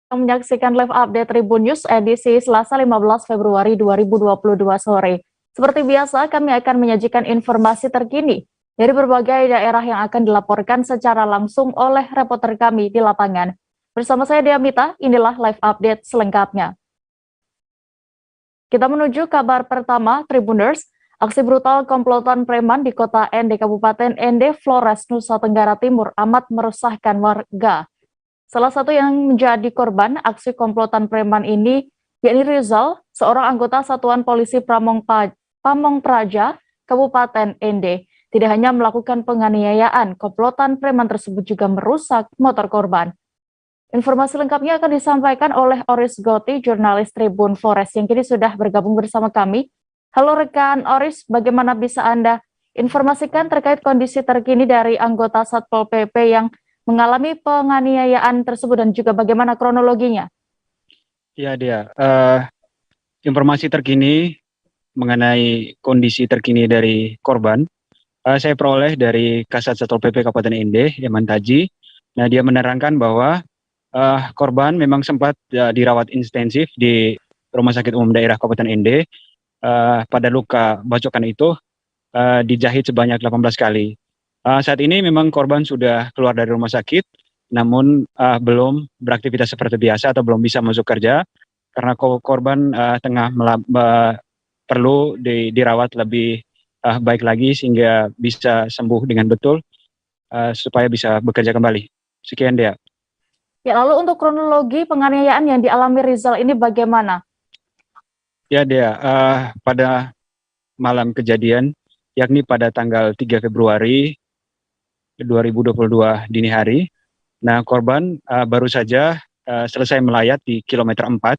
Menyaksikan live update Tribun News edisi Selasa 15 Februari 2022 sore. Seperti biasa, kami akan menyajikan informasi terkini dari berbagai daerah yang akan dilaporkan secara langsung oleh reporter kami di lapangan. Bersama saya Dea Mita, inilah live update selengkapnya. Kita menuju kabar pertama, Tribuners. Aksi brutal komplotan preman di kota Ende, Kabupaten Ende, Flores, Nusa Tenggara Timur amat meresahkan warga. Salah satu yang menjadi korban aksi komplotan preman ini, yakni Rizal, seorang anggota Satuan Polisi Pamong Praja, Kabupaten Ende. Tidak hanya melakukan penganiayaan, komplotan preman tersebut juga merusak motor korban. Informasi lengkapnya akan disampaikan oleh Oris Goti, jurnalis Tribun Flores, yang kini sudah bergabung bersama kami. Halo rekan Oris, bagaimana bisa Anda informasikan terkait kondisi terkini dari anggota Satpol PP yang mengalami penganiayaan tersebut dan juga bagaimana kronologinya? Ya, Dia. Informasi terkini mengenai kondisi terkini dari korban, saya peroleh dari Kasat Satpol PP Kabupaten Ende, Eman Taji. Nah, dia menerangkan bahwa korban memang sempat dirawat intensif di Rumah Sakit Umum Daerah Kabupaten Ende. Pada luka bacokan itu dijahit sebanyak 18 kali. Saat ini memang korban sudah keluar dari rumah sakit, namun belum beraktivitas seperti biasa atau belum bisa masuk kerja karena korban tengah perlu dirawat lebih baik lagi sehingga bisa sembuh dengan betul supaya bisa bekerja kembali. Sekian dia. Ya, lalu untuk kronologi penganiayaan yang dialami Rizal ini bagaimana? Ya, dia pada malam kejadian, yakni pada tanggal 3 Februari 2022 dini hari. Nah, korban baru saja selesai melayat di kilometer 4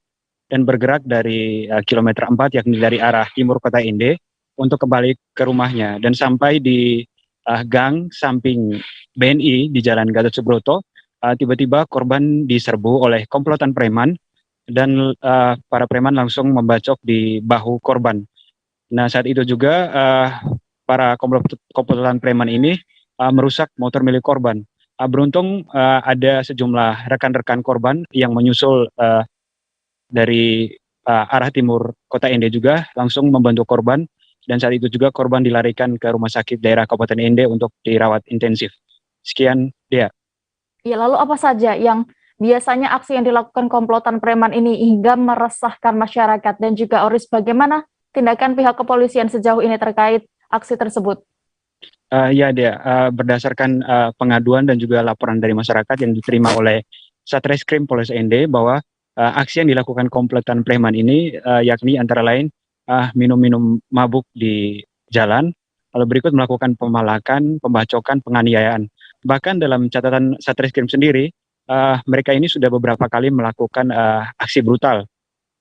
dan bergerak dari kilometer 4 yakni dari arah timur kota Ende untuk kembali ke rumahnya dan sampai di gang samping BNI di Jalan Gatot Subroto, tiba-tiba korban diserbu oleh komplotan preman dan para preman langsung membacok di bahu korban. Nah, saat itu juga para komplotan preman ini merusak motor milik korban. Beruntung ada sejumlah rekan-rekan korban yang menyusul dari arah timur kota Ende juga langsung membantu korban, dan saat itu juga korban dilarikan ke rumah sakit daerah Kabupaten Ende untuk dirawat intensif. Sekian, Dea. Ya, lalu apa saja yang biasanya aksi yang dilakukan komplotan preman ini hingga meresahkan masyarakat, dan juga Oris bagaimana tindakan pihak kepolisian sejauh ini terkait aksi tersebut? Ya, Dea, berdasarkan pengaduan dan juga laporan dari masyarakat yang diterima oleh Satreskrim Polres Ende bahwa aksi yang dilakukan komplotan preman ini yakni antara lain minum-minum mabuk di jalan, lalu berikut melakukan pemalakan, pembacokan, penganiayaan. Bahkan dalam catatan Satreskrim sendiri, mereka ini sudah beberapa kali melakukan aksi brutal.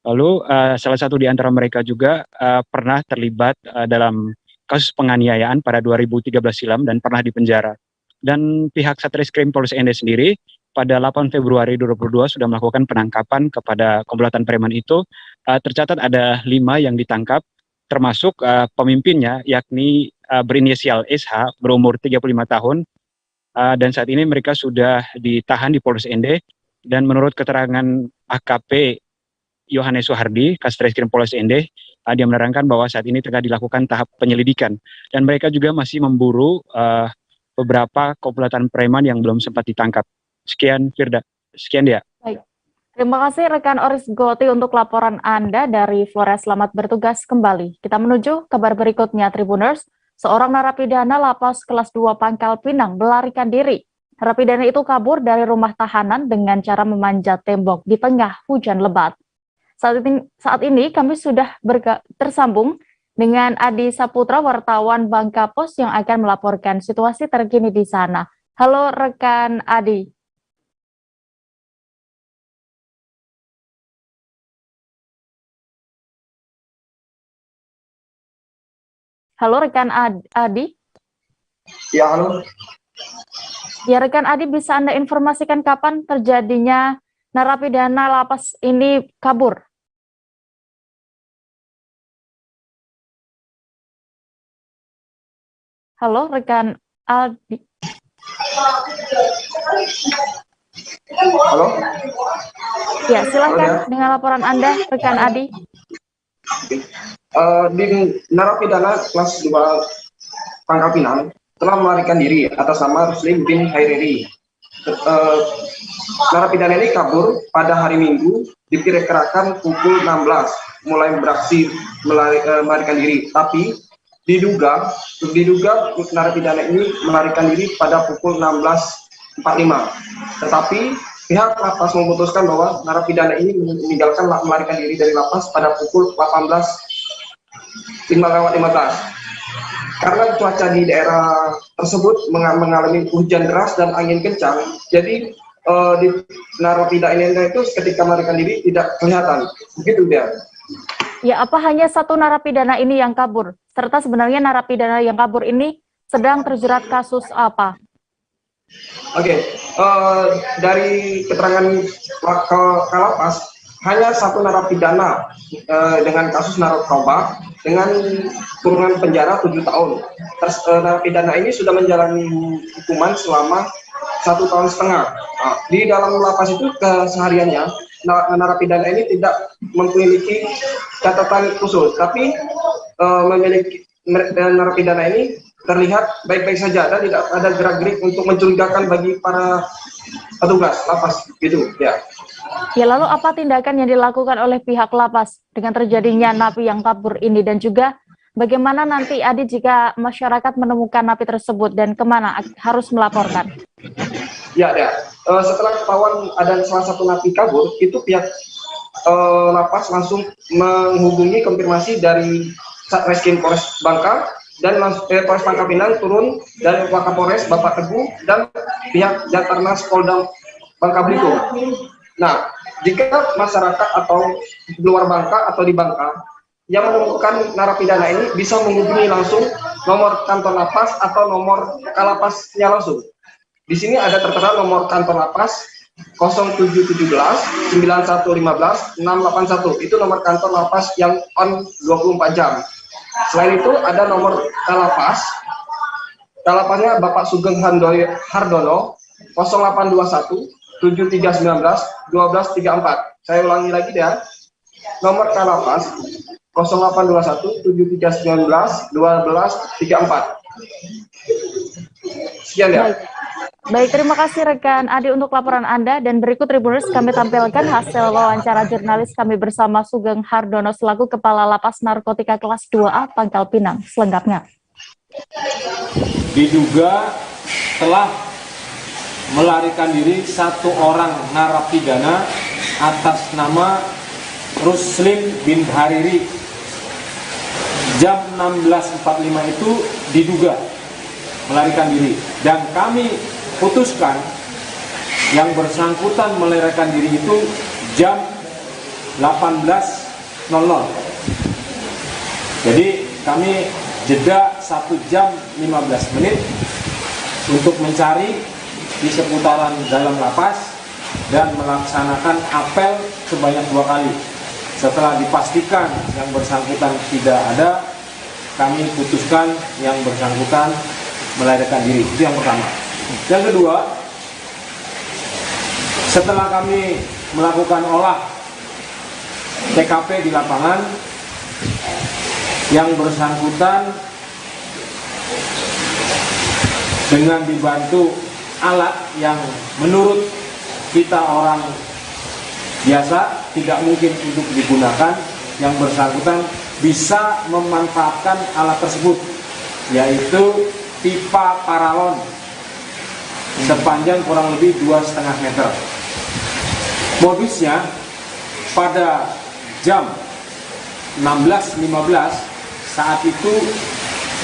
Lalu salah satu di antara mereka juga pernah terlibat dalam kasus penganiayaan pada 2013 silam dan pernah dipenjara. Dan pihak Satreskrim Polres Ende sendiri pada 8 Februari 2022 sudah melakukan penangkapan kepada komplotan preman itu. Tercatat ada 5 yang ditangkap, termasuk pemimpinnya yakni berinisial SH berumur 35 tahun. Dan saat ini mereka sudah ditahan di Polres Ende, dan menurut keterangan AKP Yohanes Suhardi, Kastreskrim Polres Ende, dia menerangkan bahwa saat ini tengah dilakukan tahap penyelidikan dan mereka juga masih memburu beberapa komplotan preman yang belum sempat ditangkap. Sekian, Firda. Sekian, dia. Baik. Terima kasih rekan Oris Goti untuk laporan Anda dari Flores. Selamat bertugas kembali. Kita menuju kabar berikutnya, Tribuners. Seorang narapidana lapas kelas 2 Pangkal Pinang melarikan diri. Narapidana itu kabur dari rumah tahanan dengan cara memanjat tembok di tengah hujan lebat. Saat ini kami sudah tersambung dengan Adi Saputra, wartawan Bangka Pos yang akan melaporkan situasi terkini di sana. Halo rekan Adi. Halo rekan Adi. Ya, halo. Ya, rekan Adi, bisa Anda informasikan kapan terjadinya narapidana lapas ini kabur? Halo rekan Adi. Halo? Ya, silakan dengan laporan Anda, rekan Adi. Di narapidana kelas 2 Pangkal Pinang telah melarikan diri atas nama Ruslim bin Hairiri. Narapidana ini kabur pada hari Minggu, diperkirakan pukul 16 mulai beraksi melarikan diri, tapi diduga narapidana ini melarikan diri pada pukul 16.45. Tetapi pihak lapas memutuskan bahwa narapidana ini meninggalkan melarikan diri dari lapas pada pukul 18.15. Karena cuaca di daerah tersebut mengalami hujan deras dan angin kencang, jadi di narapidana itu ketika melarikan diri tidak kelihatan. Begitu dia. Ya, apa hanya satu narapidana ini yang kabur? Serta sebenarnya narapidana yang kabur ini sedang terjerat kasus apa? Oke, dari keterangan Kalapas, hanya satu narapidana dengan kasus narkoba dengan kurungan penjara 7 tahun. Narapidana ini sudah menjalani hukuman selama 1,5 tahun. Di dalam lapas itu kesehariannya narapidana ini tidak memiliki catatan khusus, tapi memiliki narapidana ini terlihat baik-baik saja dan tidak ada gerak-gerik untuk mencurigakan bagi para petugas lapas gitu ya. Ya, lalu apa tindakan yang dilakukan oleh pihak lapas dengan terjadinya napi yang kabur ini, dan juga bagaimana nanti Adi jika masyarakat menemukan napi tersebut dan kemana harus melaporkan? Ya. Setelah ketahuan ada salah satu napi kabur, itu pihak lapas langsung menghubungi konfirmasi dari Satreskrim Polres Bangka dan Polres Pangkal Pinang turun dari Wakapolres Bapak Teguh dan pihak Jatarnas Polda Bangka Belitung. Nah, jika masyarakat atau di luar Bangka atau di Bangka yang menemukan narapidana ini bisa menghubungi langsung nomor kantor lapas atau nomor kalapasnya langsung. Di sini ada tertera nomor kantor lapas 0717 9115 681. Itu nomor kantor lapas yang on 24 jam. Selain itu ada nomor kalapas. Kalapasnya Bapak Sugeng Hardono 0821 7319 1234. Saya ulangi lagi ya. Nomor kalapas 0821 7319 1234. Sekian ya. Baik, terima kasih rekan Adi untuk laporan Anda, dan berikut Tribuners kami tampilkan hasil wawancara jurnalis kami bersama Sugeng Hardono selaku Kepala Lapas Narkotika Kelas 2A Pangkal Pinang. Selengkapnya. Diduga telah melarikan diri satu orang narapidana atas nama Ruslim bin Hariri. Jam 16.45 itu diduga melarikan diri, dan kami putuskan yang bersangkutan melarikan diri itu jam 18.00. Jadi kami jeda 1 jam 15 menit untuk mencari di seputaran dalam lapas dan melaksanakan apel sebanyak 2 kali. Setelah dipastikan yang bersangkutan tidak ada, kami putuskan yang bersangkutan melarikan diri. Itu yang pertama. Yang kedua, setelah kami melakukan olah TKP di lapangan, yang bersangkutan dengan dibantu alat yang menurut kita orang biasa tidak mungkin untuk digunakan, yang bersangkutan bisa memanfaatkan alat tersebut, yaitu pipa paralon sepanjang kurang lebih 2,5 meter. Modusnya pada jam 16.15 saat itu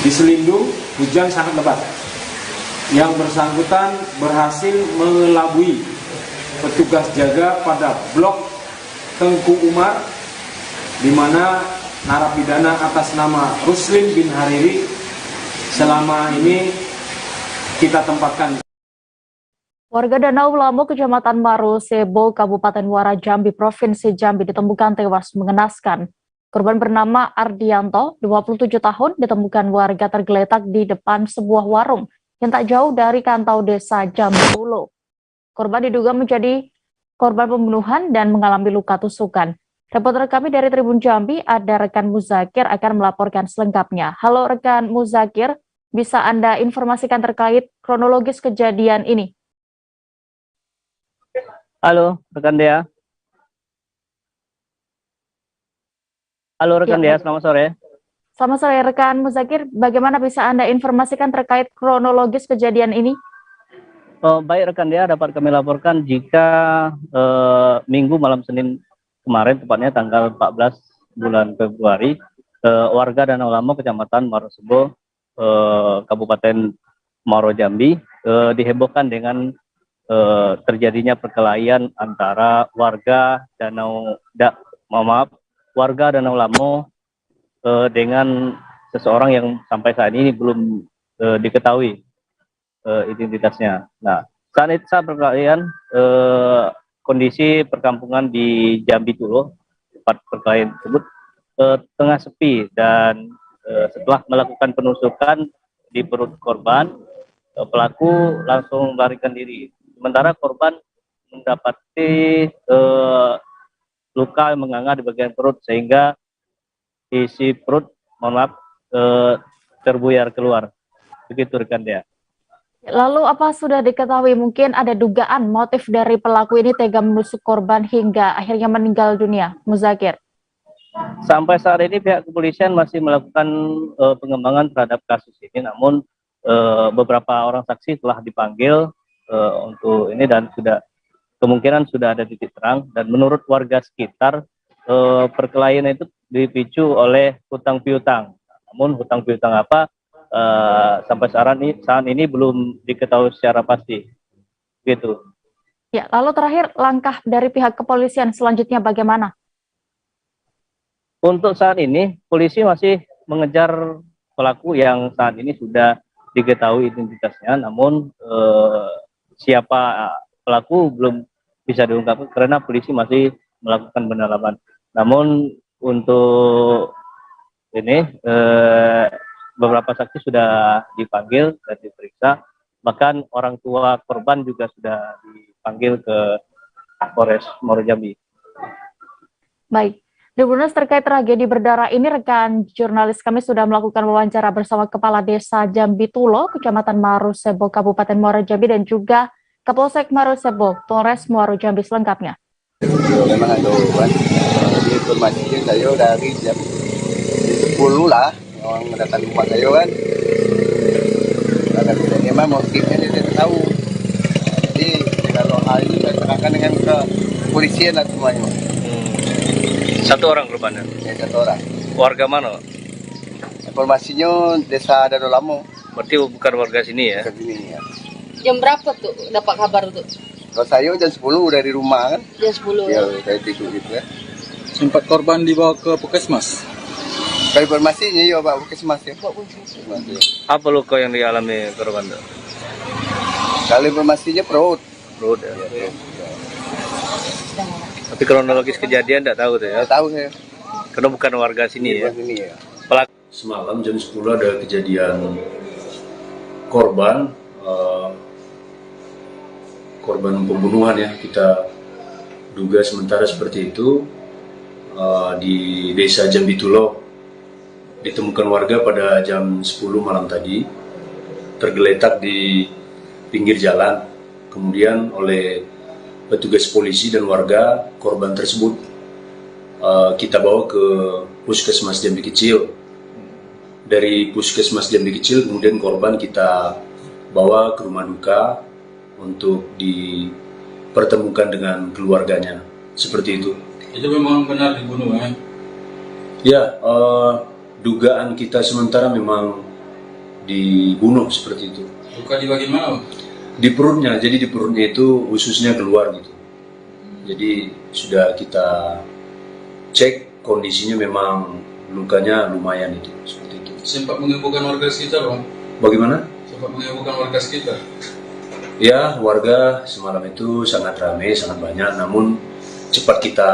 di Selindung hujan sangat lebat. Yang bersangkutan berhasil mengelabui petugas jaga pada blok Tengku Umar, di mana narapidana atas nama Ruslim bin Hariri selama ini kita tempatkan. Warga Danau Lamo, Kecamatan Maru Sebo, Kabupaten Muara Jambi, Provinsi Jambi ditemukan tewas mengenaskan. Korban bernama Ardianto, 27 tahun, ditemukan warga tergeletak di depan sebuah warung yang tak jauh dari Kantau Desa Jambi Ulo. Korban diduga menjadi korban pembunuhan dan mengalami luka tusukan. Reporter kami dari Tribun Jambi, ada rekan Muzakir akan melaporkan selengkapnya. Halo rekan Muzakir, bisa Anda informasikan terkait kronologis kejadian ini? Halo rekan Dea. Halo rekan Dea, selamat sore. Selamat sore rekan Muzakir, bagaimana bisa Anda informasikan terkait kronologis kejadian ini? Baik rekan Dea, dapat kami laporkan jika Minggu malam Senin kemarin, tepatnya tanggal 14 bulan Februari, warga Danau Lamo, Kecamatan Marosebo, Kabupaten Muaro Jambi, dihebohkan dengan terjadinya perkelahian antara warga warga Danau Lamo dengan seseorang yang sampai saat ini belum diketahui identitasnya. Nah, saat perkelahian, kondisi perkampungan di Jambi Tulo, tempat perkelahian tersebut, tengah sepi, dan setelah melakukan penusukan di perut korban, pelaku langsung melarikan diri. Sementara korban mendapati luka yang menganga di bagian perut, sehingga isi perut, terbuyar keluar. Begitu rekan Dea. Lalu apa sudah diketahui, mungkin ada dugaan motif dari pelaku ini tega menusuk korban hingga akhirnya meninggal dunia, Muzakir? Sampai saat ini pihak kepolisian masih melakukan pengembangan terhadap kasus ini, namun beberapa orang saksi telah dipanggil untuk ini, dan kemungkinan sudah ada titik terang. Dan menurut warga sekitar, perkelahian itu dipicu oleh hutang piutang. Namun hutang piutang apa? Sampai saat ini belum diketahui secara pasti. Gitu. Ya, lalu terakhir, langkah dari pihak kepolisian selanjutnya bagaimana? Untuk saat ini, polisi masih mengejar pelaku yang saat ini sudah diketahui identitasnya, namun siapa pelaku belum bisa diungkapkan karena polisi masih melakukan pendalaman. Namun untuk ini beberapa saksi sudah dipanggil dan diperiksa, bahkan orang tua korban juga sudah dipanggil ke Polres Muaro Jambi. Baik, Tribuners, terkait tragedi berdarah ini, rekan jurnalis kami sudah melakukan wawancara bersama Kepala Desa Jambi Tulo, Kecamatan Marosebo, Kabupaten Muaro Jambi, dan juga Kapolsek Marosebo, Polres Muaro Jambi selengkapnya. Memang ada kan, jadi informasinya saya dari jam 10 lah, orang datang rumah saya kan, agak tidak memang motifnya dia tidak tahu. Jadi kalau hal ini saya terangkan dengan kepolisian lah semuanya. Satu orang korbannya? Ya, satu orang. Warga mana? Informasinya desa Danau Lamo. Berarti bukan warga sini ya? Ke sini ya. Jam berapa tuh dapat kabar tuh? Kalau saya jam 10 dari rumah kan. Jam 10 ya. Saya tidur gitu ya. Sempat korban dibawa ke puskesmas? Kalau informasinya ya Pak puskesmas ya. Apa luka yang dialami korban itu? Kalau informasinya perut. Perut ya? Ya, perut. Tapi kronologis kejadian tidak tahu tuh ya? Tidak tahu saya. Karena bukan warga sini ya? Sini ya. Pelaku. Semalam jam 10 ada kejadian korban pembunuhan ya, kita duga sementara seperti itu, di desa Jambi Tulo. Ditemukan warga pada jam 10 malam tadi, tergeletak di pinggir jalan. Kemudian oleh petugas polisi dan warga, korban tersebut kita bawa ke Puskesmas Jambi Kecil. Dari Puskesmas Jambi Kecil kemudian korban kita bawa ke rumah duka untuk dipertemukan dengan keluarganya, seperti itu. Itu memang benar dibunuh ya? Ya, dugaan kita sementara memang dibunuh seperti itu. Luka di bagian mana? Di perutnya, jadi di perutnya itu ususnya keluar gitu. Jadi sudah kita cek kondisinya, memang lukanya lumayan itu, seperti itu. Sempat menghebohkan warga sekitar, Bang? Bagaimana? Sempat menghebohkan warga sekitar? Ya, warga semalam itu sangat ramai, sangat banyak, namun cepat kita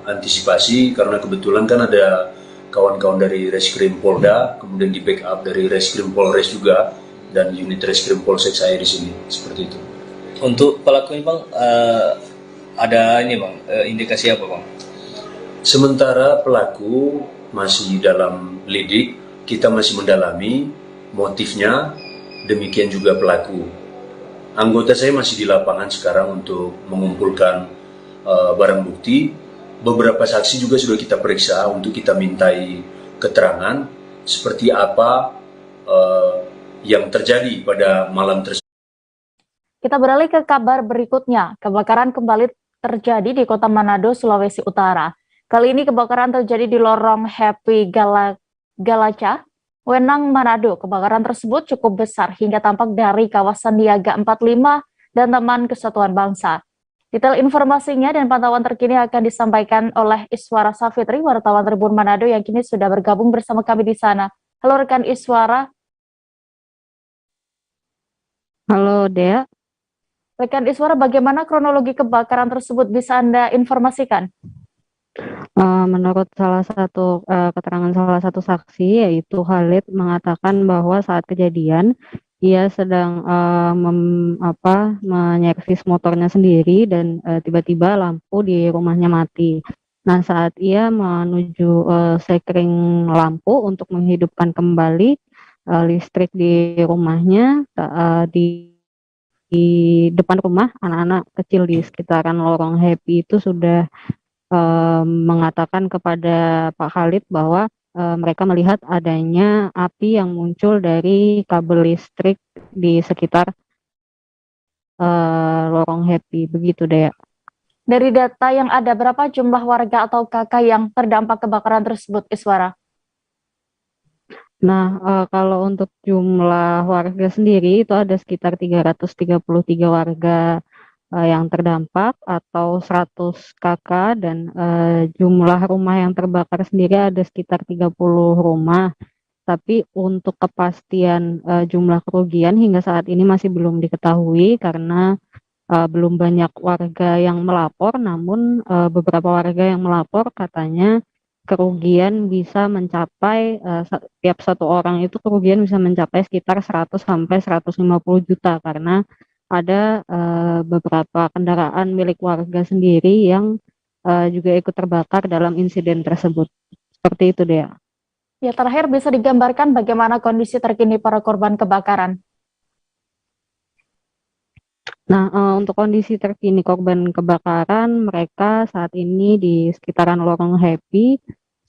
antisipasi karena kebetulan kan ada kawan-kawan dari Reskrim Polda, kemudian di backup dari Reskrim Polres juga, dan unit Reskrim Polsek saya di sini, seperti itu. Untuk pelaku ini Bang, ada ini Bang, indikasi apa Bang? Sementara pelaku masih dalam lidik, kita masih mendalami motifnya, demikian juga pelaku. Anggota saya masih di lapangan sekarang untuk mengumpulkan barang bukti. Beberapa saksi juga sudah kita periksa untuk kita mintai keterangan seperti apa yang terjadi pada malam tersebut. Kita beralih ke kabar berikutnya. Kebakaran kembali terjadi di Kota Manado, Sulawesi Utara. Kali ini kebakaran terjadi di lorong Happy Galaca, Wenang, Manado. Kebakaran tersebut cukup besar hingga tampak dari kawasan Niaga 45 dan Taman Kesatuan Bangsa. Detail informasinya dan pantauan terkini akan disampaikan oleh Iswara Safitri, wartawan Tribun Manado yang kini sudah bergabung bersama kami di sana. Halo rekan Iswara. Halo Dea. Rekan Iswara, bagaimana kronologi kebakaran tersebut bisa Anda informasikan? Menurut salah satu keterangan salah satu saksi, yaitu Khalid, mengatakan bahwa saat kejadian ia sedang menyervis motornya sendiri dan tiba-tiba lampu di rumahnya mati. Nah, saat ia menuju sekring lampu untuk menghidupkan kembali listrik di rumahnya, di depan rumah anak-anak kecil di sekitaran lorong Happy itu sudah mengatakan kepada Pak Khalid bahwa mereka melihat adanya api yang muncul dari kabel listrik di sekitar lorong Happy, begitu Dea. Dari data yang ada, berapa jumlah warga atau kakak yang terdampak kebakaran tersebut, Iswara? Nah, kalau untuk jumlah warga sendiri itu ada sekitar 333 warga yang terdampak atau 100 kakak, dan jumlah rumah yang terbakar sendiri ada sekitar 30 rumah. Tapi untuk kepastian jumlah kerugian hingga saat ini masih belum diketahui karena belum banyak warga yang melapor, namun beberapa warga yang melapor katanya kerugian bisa mencapai setiap satu orang itu kerugian bisa mencapai sekitar 100 sampai 150 juta karena ada beberapa kendaraan milik warga sendiri yang juga ikut terbakar dalam insiden tersebut. Seperti itu, Dea. Ya, terakhir bisa digambarkan bagaimana kondisi terkini para korban kebakaran? Nah, untuk kondisi terkini korban kebakaran, mereka saat ini di sekitaran lorong Happy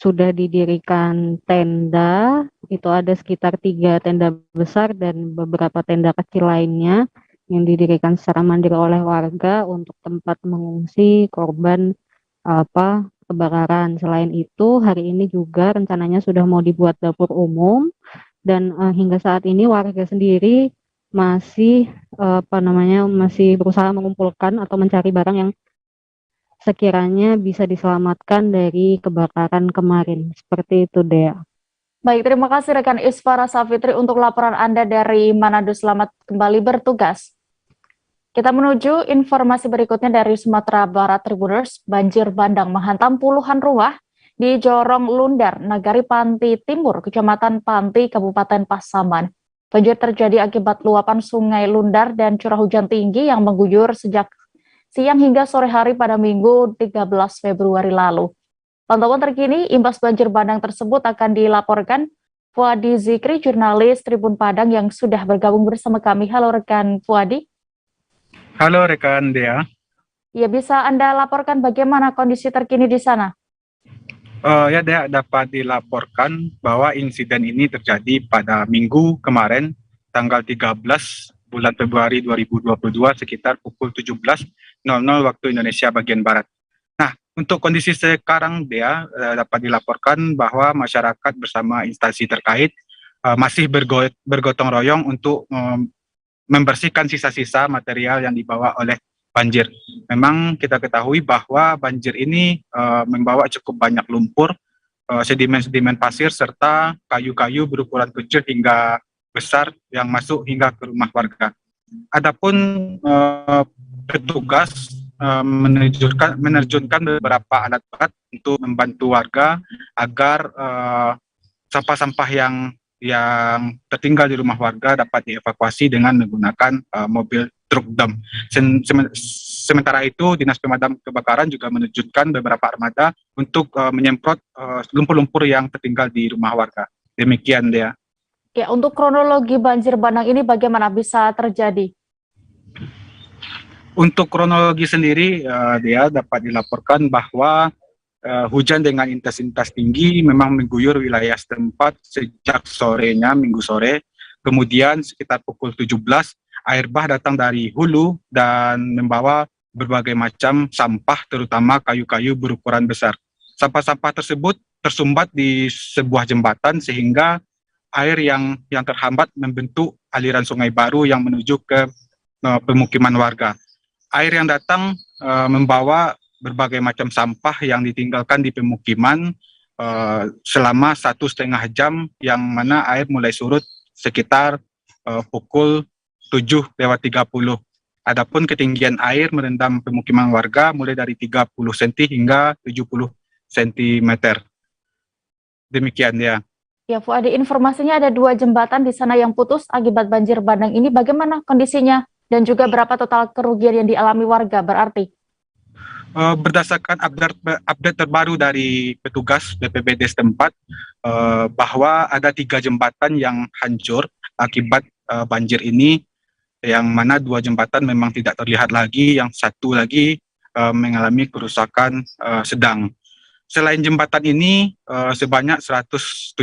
sudah didirikan tenda, itu ada sekitar 3 tenda besar dan beberapa tenda kecil lainnya yang didirikan secara mandiri oleh warga untuk tempat mengungsi korban kebakaran. Selain itu, hari ini juga rencananya sudah mau dibuat dapur umum dan hingga saat ini warga sendiri masih masih berusaha mengumpulkan atau mencari barang yang sekiranya bisa diselamatkan dari kebakaran kemarin. Seperti itu, Dea. Baik, terima kasih rekan Iswara Safitri untuk laporan Anda dari Manado. Selamat kembali bertugas. Kita menuju informasi berikutnya dari Sumatera Barat. Tribuners, banjir bandang menghantam puluhan rumah di Jorong Lundar, Nagari Panti Timur, Kecamatan Panti, Kabupaten Pasaman. Banjir terjadi akibat luapan Sungai Lundar dan curah hujan tinggi yang mengguyur sejak siang hingga sore hari pada Minggu 13 Februari lalu. Pantauan terkini imbas banjir bandang tersebut akan dilaporkan Fuadi Zikri, jurnalis Tribun Padang yang sudah bergabung bersama kami. Halo rekan Fuadi. Halo rekan Dea. Ya, bisa Anda laporkan bagaimana kondisi terkini di sana? Ya Dea, dapat dilaporkan bahwa insiden ini terjadi pada Minggu kemarin, tanggal 13 bulan Februari 2022 sekitar pukul 17.00 waktu Indonesia bagian Barat. Nah, untuk kondisi sekarang Dea, dapat dilaporkan bahwa masyarakat bersama instansi terkait masih bergotong royong untuk membersihkan sisa-sisa material yang dibawa oleh banjir. Memang kita ketahui bahwa banjir ini membawa cukup banyak lumpur, sedimen-sedimen pasir, serta kayu-kayu berukuran kecil hingga besar yang masuk hingga ke rumah warga. Adapun petugas menerjunkan beberapa alat berat untuk membantu warga agar sampah-sampah yang tertinggal di rumah warga dapat dievakuasi dengan menggunakan mobil truk dam. Sementara itu, Dinas Pemadam Kebakaran juga menerjunkan beberapa armada untuk menyemprot lumpur-lumpur yang tertinggal di rumah warga. Demikian dia. Ya, untuk kronologi banjir bandang ini bagaimana bisa terjadi? Untuk kronologi sendiri, dia dapat dilaporkan bahwa hujan dengan intensitas tinggi memang mengguyur wilayah setempat sejak sorenya, Minggu sore. Kemudian sekitar pukul 17, air bah datang dari hulu dan membawa berbagai macam sampah, terutama kayu-kayu berukuran besar. Sampah-sampah tersebut tersumbat di sebuah jembatan sehingga air yang terhambat membentuk aliran sungai baru yang menuju ke pemukiman warga. Air yang datang membawa berbagai macam sampah yang ditinggalkan di pemukiman selama 1,5 jam, yang mana air mulai surut sekitar pukul 7:30. Adapun ketinggian air merendam pemukiman warga mulai dari 30 cm hingga 70 cm. Demikian ya. Ya, Fuadi, informasinya ada 2 jembatan di sana yang putus akibat banjir bandang ini. Bagaimana kondisinya dan juga berapa total kerugian yang dialami warga berarti? Berdasarkan update terbaru dari petugas BPBD setempat, bahwa ada 3 jembatan yang hancur akibat banjir ini, yang mana 2 jembatan memang tidak terlihat lagi, yang satu lagi mengalami kerusakan sedang. Selain jembatan ini, sebanyak 117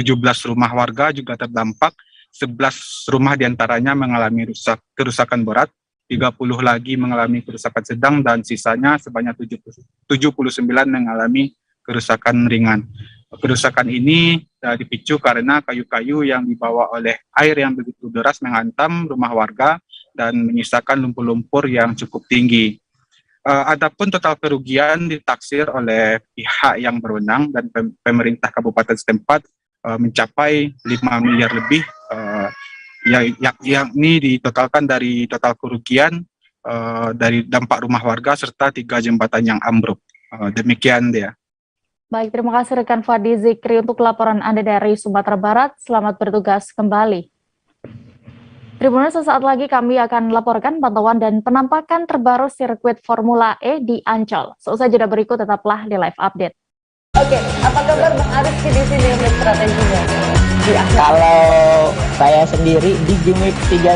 rumah warga juga terdampak, 11 rumah diantaranya mengalami kerusakan berat, 30 lagi mengalami kerusakan sedang, dan sisanya sebanyak 79 mengalami kerusakan ringan. Kerusakan ini dipicu karena kayu-kayu yang dibawa oleh air yang begitu deras menghantam rumah warga dan menyisakan lumpur-lumpur yang cukup tinggi. Adapun total kerugian ditaksir oleh pihak yang berwenang dan pemerintah kabupaten setempat mencapai 5 miliar lebih, yakni ditotalkan dari total kerugian dari dampak rumah warga serta 3 jembatan yang ambruk. Demikian dia. Baik, terima kasih rekan Fadi Zikri untuk laporan Anda dari Sumatera Barat. Selamat bertugas kembali. Tribuners, sesaat lagi kami akan laporkan pantauan dan penampakan terbaru sirkuit Formula E di Ancol. Seusai jeda berikut, tetaplah di live update. Oke, apa kabar Bang Arif di sini untuk strateginya? Kalau saya sendiri di Game Week 37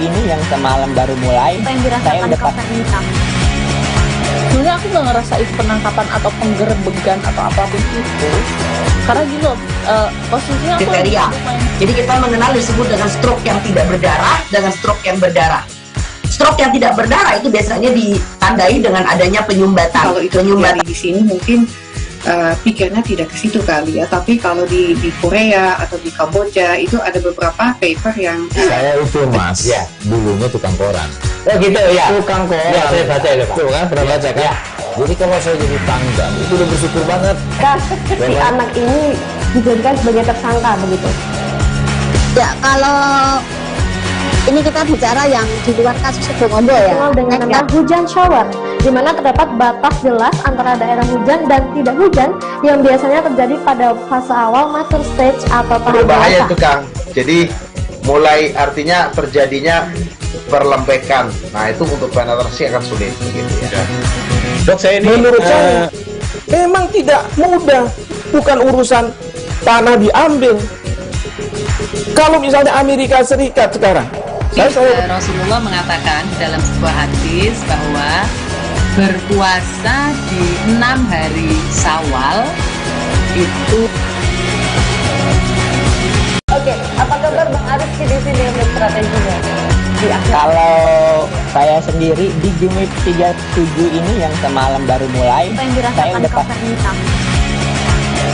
ini yang semalam baru mulai, saya udah Sebenarnya aku nggak ngerasain penangkapan atau penggerbegan atau apapun itu, karena gini loh, posisinya aku kriteria. Jadi kita mengenal disebut dengan stroke yang tidak berdarah dengan stroke yang berdarah. Stroke yang tidak berdarah itu biasanya ditandai dengan adanya penyumbatan. Kalau itu penyumbatan di sini mungkin pikirnya tidak ke situ kali ya, tapi kalau di Korea atau di Kamboja itu ada beberapa paper yang saya itu mas, ya dulunya tukang koran. Oh gitu ya, tukang koran. Ya, saya baca itu Pak. Tuh kan, pernah baca kan? Ya. Jadi kalau saya jadi tanggal itu udah bersyukur banget. Si anak ini dijadikan sebagai tersangka begitu. Ya, kalau ini kita bicara yang di luar kasus Situbondo ya. Dengan nama hujan shower, di mana terdapat batas jelas antara daerah hujan dan tidak hujan yang biasanya terjadi pada fase awal mature stage atau tahap berbahaya itu Kang. Jadi mulai artinya terjadinya perlembekan. Nah itu untuk penetrasi akan sulit gitu ya. Dok, saya ini menurut saya memang tidak mudah, bukan urusan tanah diambil. Kalau misalnya Amerika Serikat sekarang, Rasulullah mengatakan dalam sebuah hadis bahwa berpuasa di 6 hari Syawal itu. Oke, apa kabar Bang Arif di sini untuk strateginya? Kalau saya sendiri di Game Week 37 ini yang semalam baru mulai, saya udah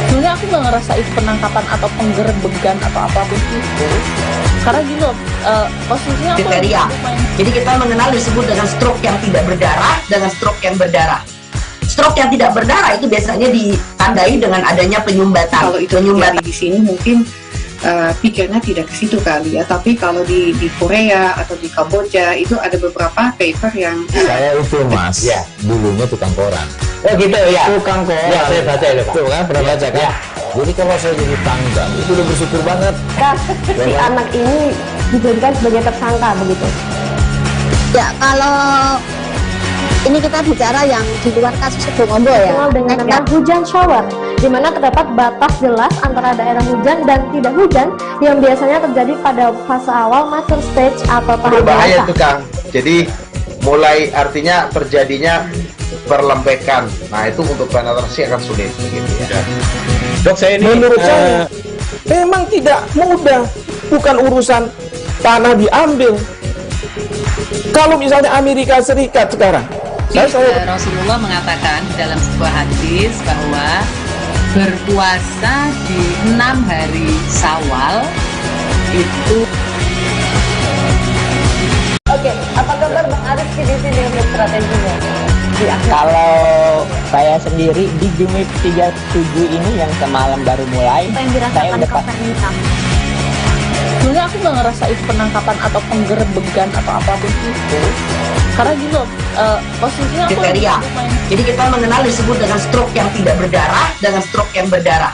Sebenarnya aku nggak ngerasain penangkapan atau penggerbegan atau apapun itu, karena gini loh, posisinya aku kriteria. Jadi kita mengenal disebut dengan stroke yang tidak berdarah dengan stroke yang berdarah. Stroke yang tidak berdarah itu biasanya ditandai dengan adanya penyumbatan. Kalau itu penyumbatan di sini mungkin pikirnya tidak ke situ kali ya, tapi kalau di Korea atau di Kamboja itu ada beberapa paper yang saya itu mas, ya dulunya tukang koran. Oh gitu ya, tukang koran. Ya, saya baca itu Pak. Tuh kan, pernah baca kan? Ya. Jadi kalau saya jadi tanggal itu udah bersyukur banget. Si anak ini dijadikan sebagai tersangka begitu. Ya, kalau ini kita bicara yang di luar kasus Sebongombo ya, dengan nama hujan shower, di mana terdapat batas jelas antara daerah hujan dan tidak hujan yang biasanya terjadi pada fase awal mature stage atau tahap Berbahaya dewasa. itu Kang. Jadi mulai artinya terjadinya perlembekan. Nah itu untuk penetrasi akan sulit begitu ya. Dok, saya ini menurut saya memang tidak mudah, bukan urusan tanah diambil. Kalau misalnya Amerika Serikat sekarang, Rasulullah mengatakan dalam sebuah hadis bahwa berpuasa di 6 hari Syawal itu. Oke, apa kabar Bang Arif di sini untuk strateginya? Kalau saya sendiri di Jumip 37 ini yang semalam baru mulai, saya udah Sebenarnya aku nggak ngerasa itu penangkapan atau penggerbegan atau apapun itu, karena gini loh, posisinya aku Kriteria. Jadi kita mengenal disebut dengan stroke yang tidak berdarah dengan stroke yang berdarah.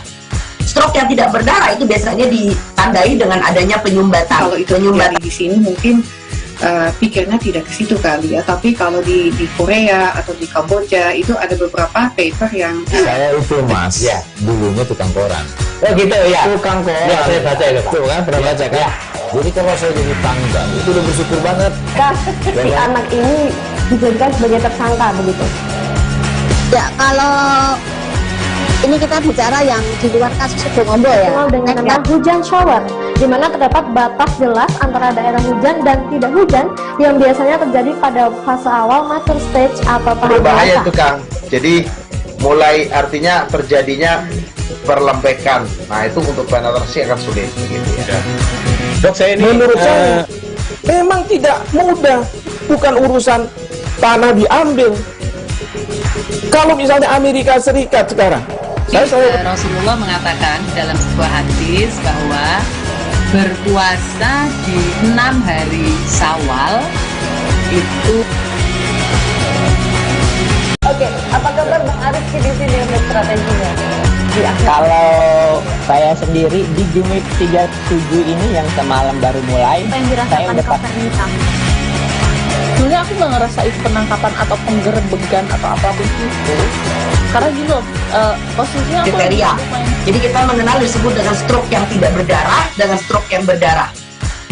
Stroke yang tidak berdarah itu biasanya ditandai dengan adanya penyumbatan. Kalau itu terjadi di sini mungkin pikirnya tidak ke situ kali ya, tapi kalau di Korea atau di Kamboja itu ada beberapa paper yang Saya itu Mas, ya, dulunya tukang koran. Oh gitu ya. Tukang koran. Ya, saya baca itu Pak. Tuh kan, pernah baca kan? Ya. Jadi kalau saya jadi pangdam, itu udah bersyukur banget. Si anak ini dijadikan sebagai tersangka begitu. Ya, kalau ini kita bicara yang di luar kasus Sebongombo ya, dengan nama hujan shower, di mana terdapat batas jelas antara daerah hujan dan tidak hujan yang biasanya terjadi pada fase awal mature stage atau tahap Berbahaya dewasa. itu Kang. Jadi mulai artinya terjadinya perlembekan. Nah itu untuk penetrasi akan sulit begitu ya. Dok, saya ini menurut saya memang tidak mudah, bukan urusan tanah diambil. Kalau misalnya Amerika Serikat sekarang, Rasulullah mengatakan dalam sebuah hadis bahwa berpuasa di 6 hari Syawal itu. Oke, apa kabar Bang Arif di sini untuk strateginya? Kalau saya sendiri di Jumip 37 ini yang semalam baru mulai, saya udah sebenarnya aku nggak ngerasa itu penangkapan atau penggerbegan atau apapun itu, karena gini loh, posisinya aku Kriteria. Jadi kita mengenal disebut dengan stroke yang tidak berdarah dengan stroke yang berdarah.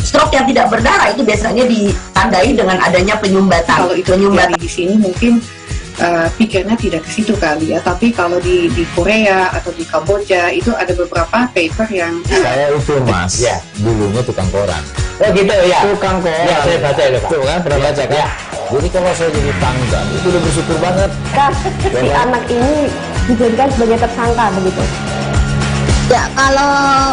Stroke yang tidak berdarah itu biasanya ditandai dengan adanya penyumbatan. kalau itu terjadi di sini mungkin pikirnya tidak ke situ kali ya, tapi kalau di Korea atau di Kamboja itu ada beberapa paper yang Saya itu Mas, ya, dulunya tukang koran. Oh gitu ya. Tukang koran. Ya, saya baca itu Pak. Tuh kan, pernah baca kan? Ya. Jadi kalau saya jadi pangdam, itu udah bersyukur banget. Si anak ini dijadikan sebagai tersangka begitu. Ya, kalau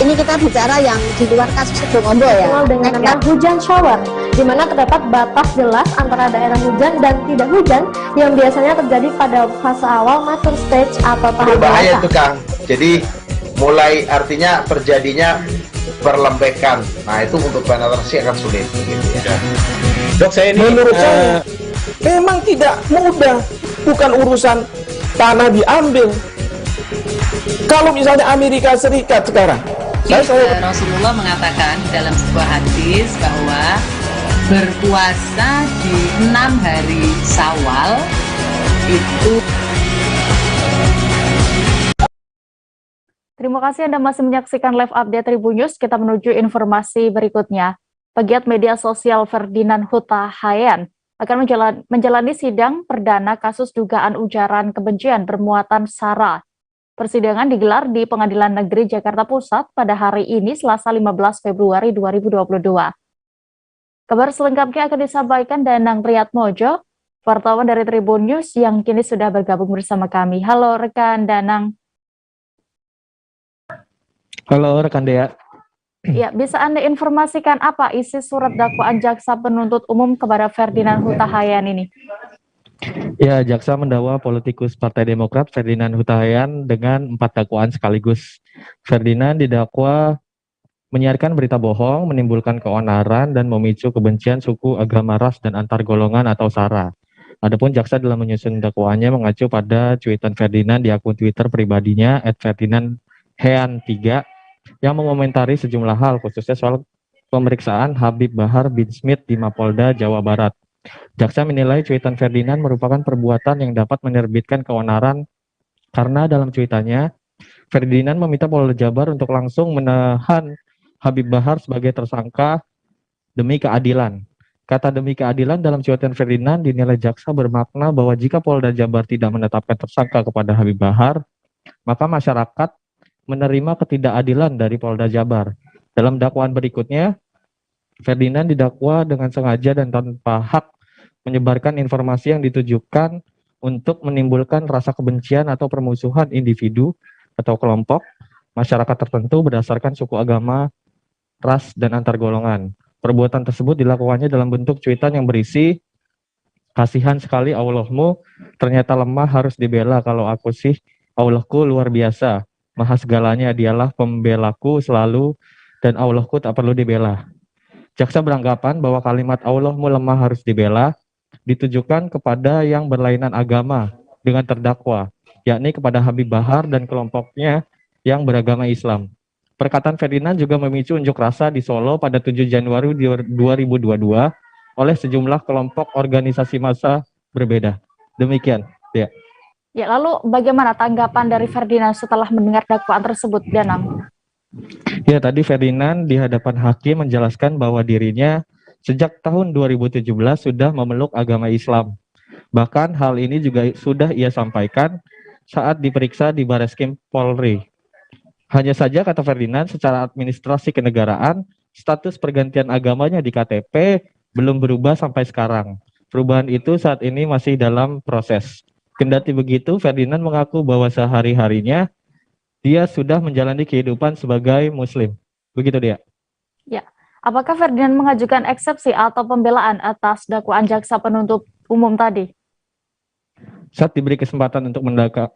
ini kita bicara yang di luar kasus Sebongombo ya, dengan nama hujan shower, di mana terdapat batas jelas antara daerah hujan dan tidak hujan yang biasanya terjadi pada fase awal mature stage atau tahap Berbahaya dewasa. itu Kang. Jadi mulai artinya terjadinya perlembekan. Nah itu untuk penetrasi akan sulit begitu ya. Dok, saya ini menurut saya memang tidak mudah, bukan urusan tanah diambil. Kalau misalnya Amerika Serikat sekarang, Rasulullah mengatakan dalam sebuah hadis bahwa berpuasa di 6 hari Syawal itu. Terima kasih Anda masih menyaksikan live update Tribun News. Kita menuju informasi berikutnya. Pegiat media sosial Ferdinand Huta Heian akan menjalani sidang perdana kasus dugaan ujaran kebencian bermuatan SARA. Persidangan digelar di Pengadilan Negeri Jakarta Pusat pada hari ini, Selasa 15 Februari 2022. Kabar selengkapnya akan disampaikan Danang Priyatmojo, wartawan dari Tribun News yang kini sudah bergabung bersama kami. Halo rekan Danang. Halo rekan Dea. Ya, bisa Anda informasikan apa isi surat dakwaan jaksa penuntut umum kepada Ferdinand Huta Heian ini? Ya, jaksa mendakwa politikus Partai Demokrat Ferdinand Huta Heian dengan 4 dakwaan sekaligus. Ferdinand didakwa menyiarkan berita bohong, menimbulkan keonaran, dan memicu kebencian suku, agama, ras, dan antar golongan atau SARA. Adapun jaksa dalam menyusun dakwaannya mengacu pada cuitan Ferdinand di akun Twitter pribadinya @ferdinandhean3 yang mengomentari sejumlah hal, khususnya soal pemeriksaan Habib Bahar bin Smith di Mapolda Jawa Barat. Jaksa menilai cuitan Ferdinand merupakan perbuatan yang dapat menerbitkan keonaran karena dalam cuitannya, Ferdinand meminta Polda Jabar untuk langsung menahan Habib Bahar sebagai tersangka demi keadilan. Kata demi keadilan dalam cuitan Ferdinand dinilai jaksa bermakna bahwa jika Polda Jabar tidak menetapkan tersangka kepada Habib Bahar, maka masyarakat menerima ketidakadilan dari Polda Jabar. Dalam dakwaan berikutnya, Ferdinand didakwa dengan sengaja dan tanpa hak menyebarkan informasi yang ditujukan untuk menimbulkan rasa kebencian atau permusuhan individu atau kelompok masyarakat tertentu berdasarkan suku, agama, ras, dan antar golongan. Perbuatan tersebut dilakukannya dalam bentuk cuitan yang berisi, kasihan sekali Allahmu, ternyata lemah harus dibela, kalau aku sih Allahku luar biasa, maha segalanya, dialah pembelaku selalu, dan Allahku tak perlu dibela. Jaksa beranggapan bahwa kalimat Allahmu lemah harus dibela ditujukan kepada yang berlainan agama dengan terdakwa, yakni kepada Habib Bahar dan kelompoknya yang beragama Islam. Perkataan Ferdinand juga memicu unjuk rasa di Solo pada 7 Januari 2022 oleh sejumlah kelompok organisasi massa berbeda. Demikian, ya. Ya, lalu bagaimana tanggapan dari Ferdinand setelah mendengar dakwaan tersebut, Danang? Ya, tadi Ferdinand di hadapan hakim menjelaskan bahwa dirinya sejak tahun 2017 sudah memeluk agama Islam. Bahkan hal ini juga sudah ia sampaikan saat diperiksa di Bareskrim Polri. Hanya saja, kata Ferdinand, secara administrasi kenegaraan, status pergantian agamanya di KTP belum berubah sampai sekarang. Perubahan itu saat ini masih dalam proses. Kendati begitu, Ferdinand mengaku bahwa sehari-harinya dia sudah menjalani kehidupan sebagai Muslim. Begitu dia. Ya, apakah Ferdinand mengajukan eksepsi atau pembelaan atas dakwaan jaksa penuntut umum tadi? Saat diberi kesempatan untuk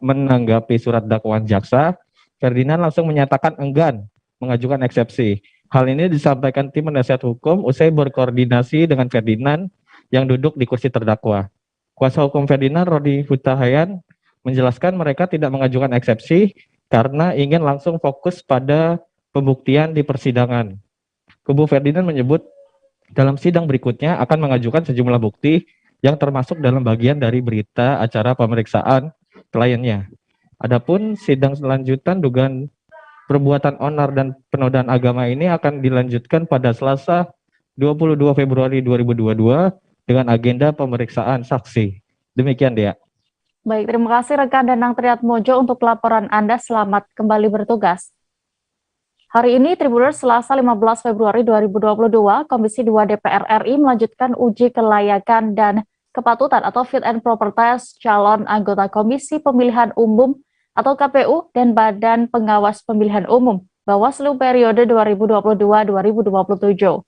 menanggapi surat dakwaan jaksa, Ferdinand langsung menyatakan enggan mengajukan eksepsi. Hal ini disampaikan tim penasihat hukum usai berkoordinasi dengan Ferdinand yang duduk di kursi terdakwa. Kuasa hukum Ferdinand, Rodi Hutahayan, menjelaskan mereka tidak mengajukan eksepsi karena ingin langsung fokus pada pembuktian di persidangan. Kubu Ferdinand menyebut dalam sidang berikutnya akan mengajukan sejumlah bukti yang termasuk dalam bagian dari berita acara pemeriksaan kliennya. Adapun sidang selanjutan dugaan perbuatan onar dan penodaan agama ini akan dilanjutkan pada Selasa 22 Februari 2022 dengan agenda pemeriksaan saksi. Demikian, Dea. Baik, terima kasih rekan Danang Triatmojo untuk laporan Anda. Selamat kembali bertugas. Hari ini, Tribuners, Selasa 15 Februari 2022, Komisi 2 DPR RI melanjutkan uji kelayakan dan kepatutan atau fit and proper test calon anggota Komisi Pemilihan Umum atau KPU dan Badan Pengawas Pemilihan Umum Bawaslu periode 2022-2027.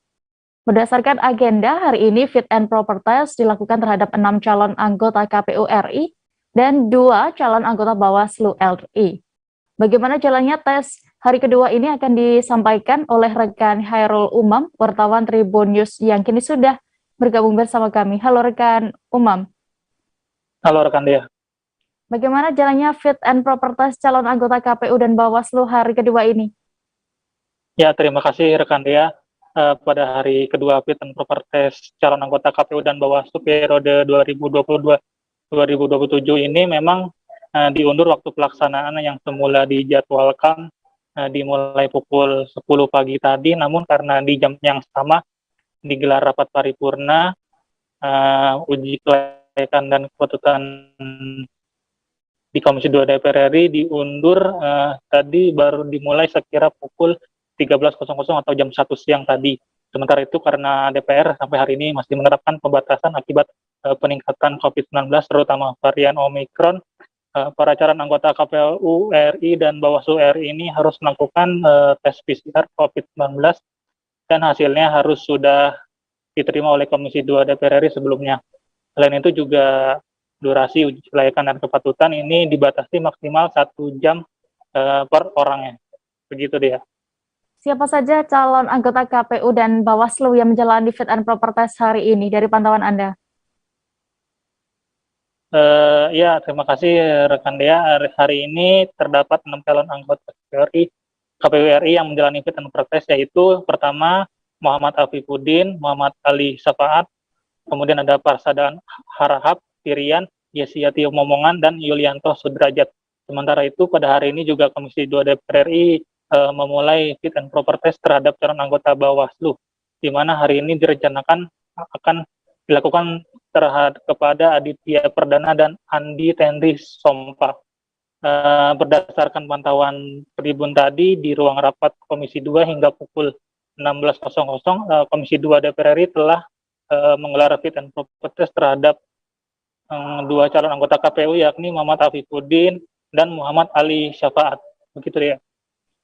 Berdasarkan agenda, hari ini fit and proper test dilakukan terhadap 6 calon anggota KPU RI dan 2 calon anggota Bawaslu RI. Bagaimana jalannya tes hari kedua ini akan disampaikan oleh rekan Hairul Umam, wartawan Tribun News yang kini sudah bergabung bersama kami. Halo rekan Umam. Halo rekan Dea. Bagaimana jalannya fit and proper test calon anggota KPU dan Bawaslu hari kedua ini? Ya, terima kasih rekan Dea. Pada hari kedua fit and proper test calon anggota KPU dan Bawaslu periode 2022-2027 ini memang diundur waktu pelaksanaan yang semula dijadwalkan dimulai pukul 10 pagi tadi, namun karena di jam yang sama digelar rapat paripurna uji kelayakan dan kepatutan di Komisi 2 DPR RI diundur tadi baru dimulai sekira pukul 13.00 atau jam 1 siang tadi. Sementara itu karena DPR sampai hari ini masih menerapkan pembatasan akibat peningkatan COVID-19 terutama varian Omikron, para calon anggota KPU RI dan Bawaslu RI ini harus melakukan tes PCR COVID-19 dan hasilnya harus sudah diterima oleh Komisi 2 DPR RI sebelumnya. Selain itu juga durasi uji kelayakan dan kepatutan ini dibatasi maksimal 1 jam per orangnya. Begitu dia. Siapa saja calon anggota KPU dan Bawaslu yang menjalani fit and proper test hari ini dari pantauan Anda? Ya, terima kasih rekan Dea. Hari ini terdapat 6 calon anggota KPU RI yang menjalani fit and proper test, yaitu pertama Muhammad Afifuddin, Muhammad Ali Safaat, kemudian ada Parsadan Harahap, Tirian, Yesiati Momongan, dan Yulianto Sudrajat. Sementara itu pada hari ini juga Komisi 2 DPR RI memulai fit and proper test terhadap calon anggota Bawaslu, di mana hari ini direncanakan akan dilakukan kepada Aditya Perdana dan Andi Tenri Sompa. Berdasarkan pantauan tribun tadi di ruang rapat Komisi 2 hingga pukul 16.00, Komisi 2 DPR RI telah menggelar fit and proper test terhadap dua calon anggota KPU, yakni Muhammad Afifuddin dan Muhammad Ali Syafaat. Begitu ya.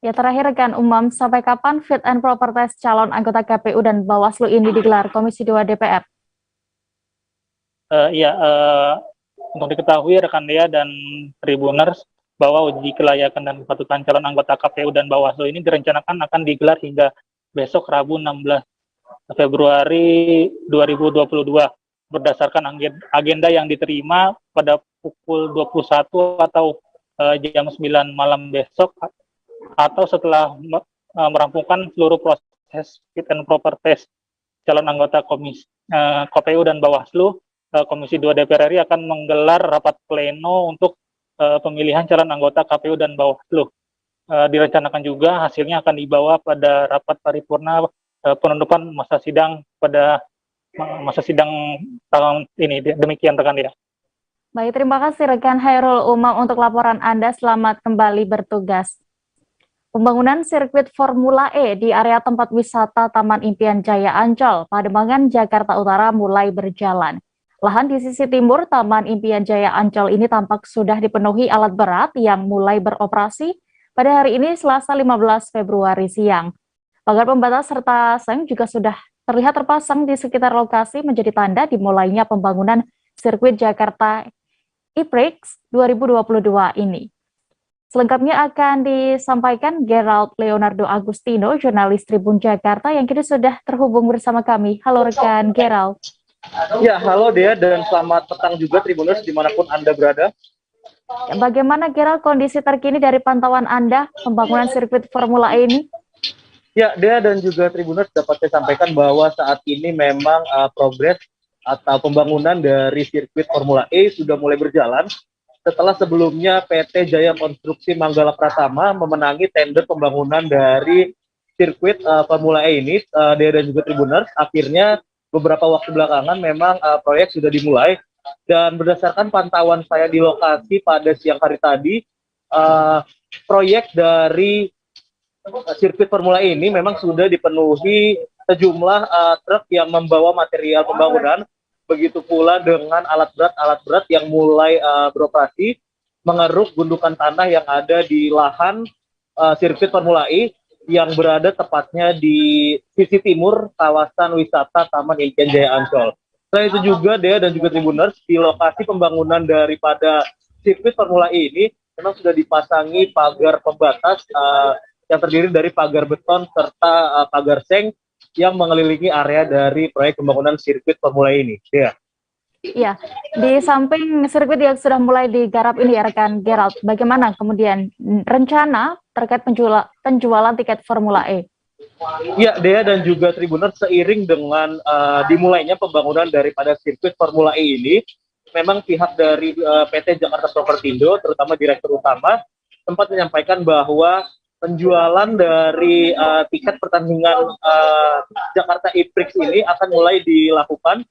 Ya, terakhir rekan Umam, sampai kapan fit and proper test calon anggota KPU dan Bawaslu ini digelar Komisi 2 DPR? Untuk diketahui rekan Dea dan Tribuners bahwa uji kelayakan dan kepatutan calon anggota KPU dan Bawaslu ini direncanakan akan digelar hingga besok Rabu 16 Februari 2022 berdasarkan agenda yang diterima pada pukul 21 atau jam 9 malam besok, atau setelah merampungkan seluruh proses fit and proper test calon anggota KPU dan Bawaslu, Komisi 2 DPR RI akan menggelar rapat pleno untuk pemilihan calon anggota KPU dan Bawaslu. Direncanakan juga hasilnya akan dibawa pada rapat paripurna penutupan masa sidang pada masa sidang tahun ini. Demikian rekan dia. Baik, terima kasih rekan Hairul Umam untuk laporan Anda. Selamat kembali bertugas. Pembangunan sirkuit Formula E di area tempat wisata Taman Impian Jaya Ancol, Pademangan, Jakarta Utara mulai berjalan. Lahan di sisi timur Taman Impian Jaya Ancol ini tampak sudah dipenuhi alat berat yang mulai beroperasi pada hari ini Selasa 15 Februari siang. Pagar pembatas serta seng juga sudah terlihat terpasang di sekitar lokasi menjadi tanda dimulainya pembangunan sirkuit Jakarta E-Prix 2022 ini. Selengkapnya akan disampaikan Gerald Leonardo Agustino, jurnalis Tribun Jakarta yang kini sudah terhubung bersama kami. Halo rekan Gerald. Ya, halo Dea dan selamat petang juga Tribuners dimanapun Anda berada. Ya, bagaimana Gerald kondisi terkini dari pantauan Anda pembangunan sirkuit Formula E ini? Ya, Dea dan juga Tribuners dapat saya sampaikan bahwa saat ini memang progres atau pembangunan dari sirkuit Formula E sudah mulai berjalan. Setelah sebelumnya PT Jaya Konstruksi Manggala Pratama memenangi tender pembangunan dari sirkuit Formula E ini, Dea dan juga Tribuners, akhirnya beberapa waktu belakangan memang proyek sudah dimulai, dan berdasarkan pantauan saya di lokasi pada siang hari tadi, proyek dari sirkuit Formula E ini memang sudah dipenuhi sejumlah truk yang membawa material pembangunan. Begitu pula dengan alat berat yang mulai beroperasi mengeruk gundukan tanah yang ada di lahan sirkuit Formula E yang berada tepatnya di sisi timur kawasan wisata Taman Impian Jaya Ancol. Selain itu juga Dea dan juga Tribuners, di lokasi pembangunan daripada sirkuit Formula E ini memang sudah dipasangi pagar pembatas yang terdiri dari pagar beton serta pagar seng yang mengelilingi area dari proyek pembangunan sirkuit Formula E ini. Ya. Ya, di samping sirkuit yang sudah mulai digarap ini ya rekan Gerald, bagaimana kemudian rencana terkait penjualan tiket Formula E? Ya, Dea dan juga Tribuners, seiring dengan dimulainya pembangunan daripada sirkuit Formula E ini, memang pihak dari PT Jakarta Propertindo, terutama Direktur Utama, sempat menyampaikan bahwa penjualan dari tiket pertandingan Jakarta E-Prix ini akan mulai dilakukan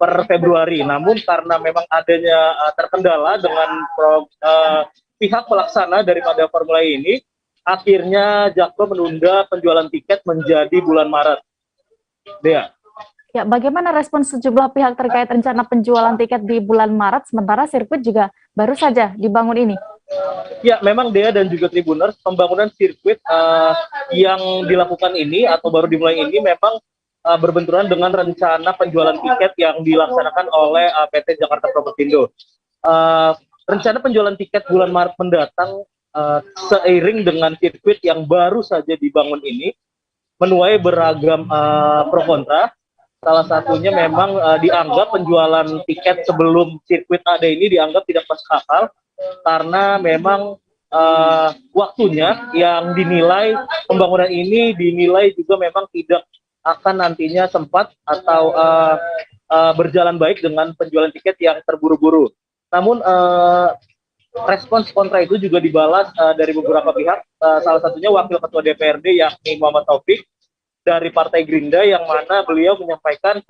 per Februari. Namun karena memang adanya terkendala dengan pihak pelaksana daripada Formula E ini, akhirnya Jakpro menunda penjualan tiket menjadi bulan Maret. Dea. Ya, bagaimana respon sejumlah pihak terkait rencana penjualan tiket di bulan Maret, sementara sirkuit juga baru saja dibangun ini? Ya, memang Dea dan juga Tribuners, pembangunan sirkuit yang dilakukan ini atau baru dimulai ini memang berbenturan dengan rencana penjualan tiket yang dilaksanakan oleh PT Jakarta Propertindo. Rencana penjualan tiket bulan Maret mendatang seiring dengan sirkuit yang baru saja dibangun ini menuai beragam pro kontra. Salah satunya memang dianggap penjualan tiket sebelum sirkuit ada ini dianggap tidak masuk akal, karena memang waktunya yang dinilai pembangunan ini dinilai juga memang tidak akan nantinya sempat atau berjalan baik dengan penjualan tiket yang terburu-buru. Namun respons kontra itu juga dibalas dari beberapa pihak, salah satunya Wakil Ketua DPRD yakni Muhammad Taufik dari Partai Gerindra, yang mana beliau menyampaikan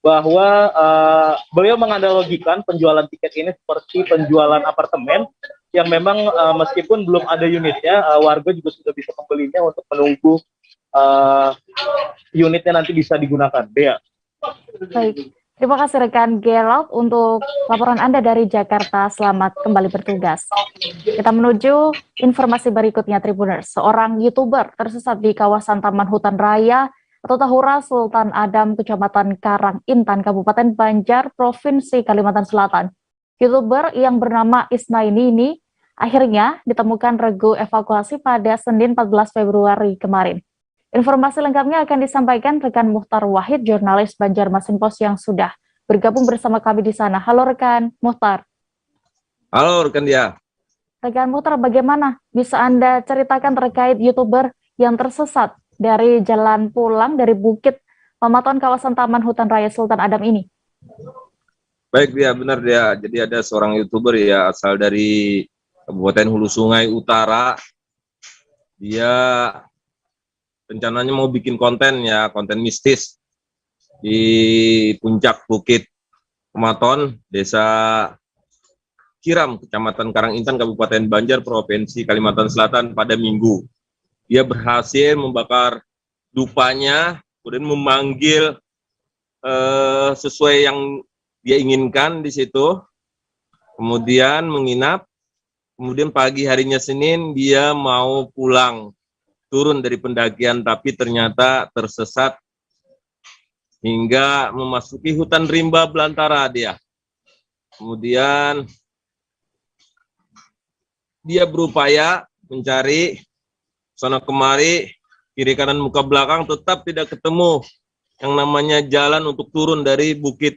bahwa beliau menganalogikan penjualan tiket ini seperti penjualan apartemen yang memang meskipun belum ada unitnya, warga juga sudah bisa membelinya untuk menunggu unitnya nanti bisa digunakan. Dea. Baik, terima kasih rekan Gerald untuk laporan Anda dari Jakarta. Selamat kembali bertugas. Kita menuju informasi berikutnya, Tribuners. Seorang YouTuber tersesat di kawasan Taman Hutan Raya atau Tahura Sultan Adam, Kecamatan Karangintan, Kabupaten Banjar, Provinsi Kalimantan Selatan. YouTuber yang bernama Isnaini ini akhirnya ditemukan regu evakuasi pada Senin 14 Februari kemarin. Informasi lengkapnya akan disampaikan rekan Muhtar Wahid, jurnalis Banjarmasin Post yang sudah bergabung bersama kami di sana. Halo rekan Muhtar. Halo rekan Dia. Rekan Muhtar, bagaimana bisa Anda ceritakan terkait YouTuber yang tersesat dari jalan pulang dari Bukit Pemantauan kawasan Taman Hutan Raya Sultan Adam ini? Baik Dia, benar Dia. Jadi ada seorang YouTuber ya asal dari Kabupaten Hulu Sungai Utara. Dia rencananya mau bikin konten ya, konten mistis di puncak Bukit Pematon, Desa Kiram, Kecamatan Karangintan, Kabupaten Banjar, Provinsi Kalimantan Selatan pada Minggu. Dia berhasil membakar dupanya, kemudian memanggil sesuai yang dia inginkan di situ, kemudian menginap. Kemudian pagi harinya Senin dia mau pulang, turun dari pendakian, tapi ternyata tersesat hingga memasuki hutan rimba belantara dia. Kemudian dia berupaya mencari sana kemari, kiri kanan muka belakang, tetap tidak ketemu yang namanya jalan untuk turun dari Bukit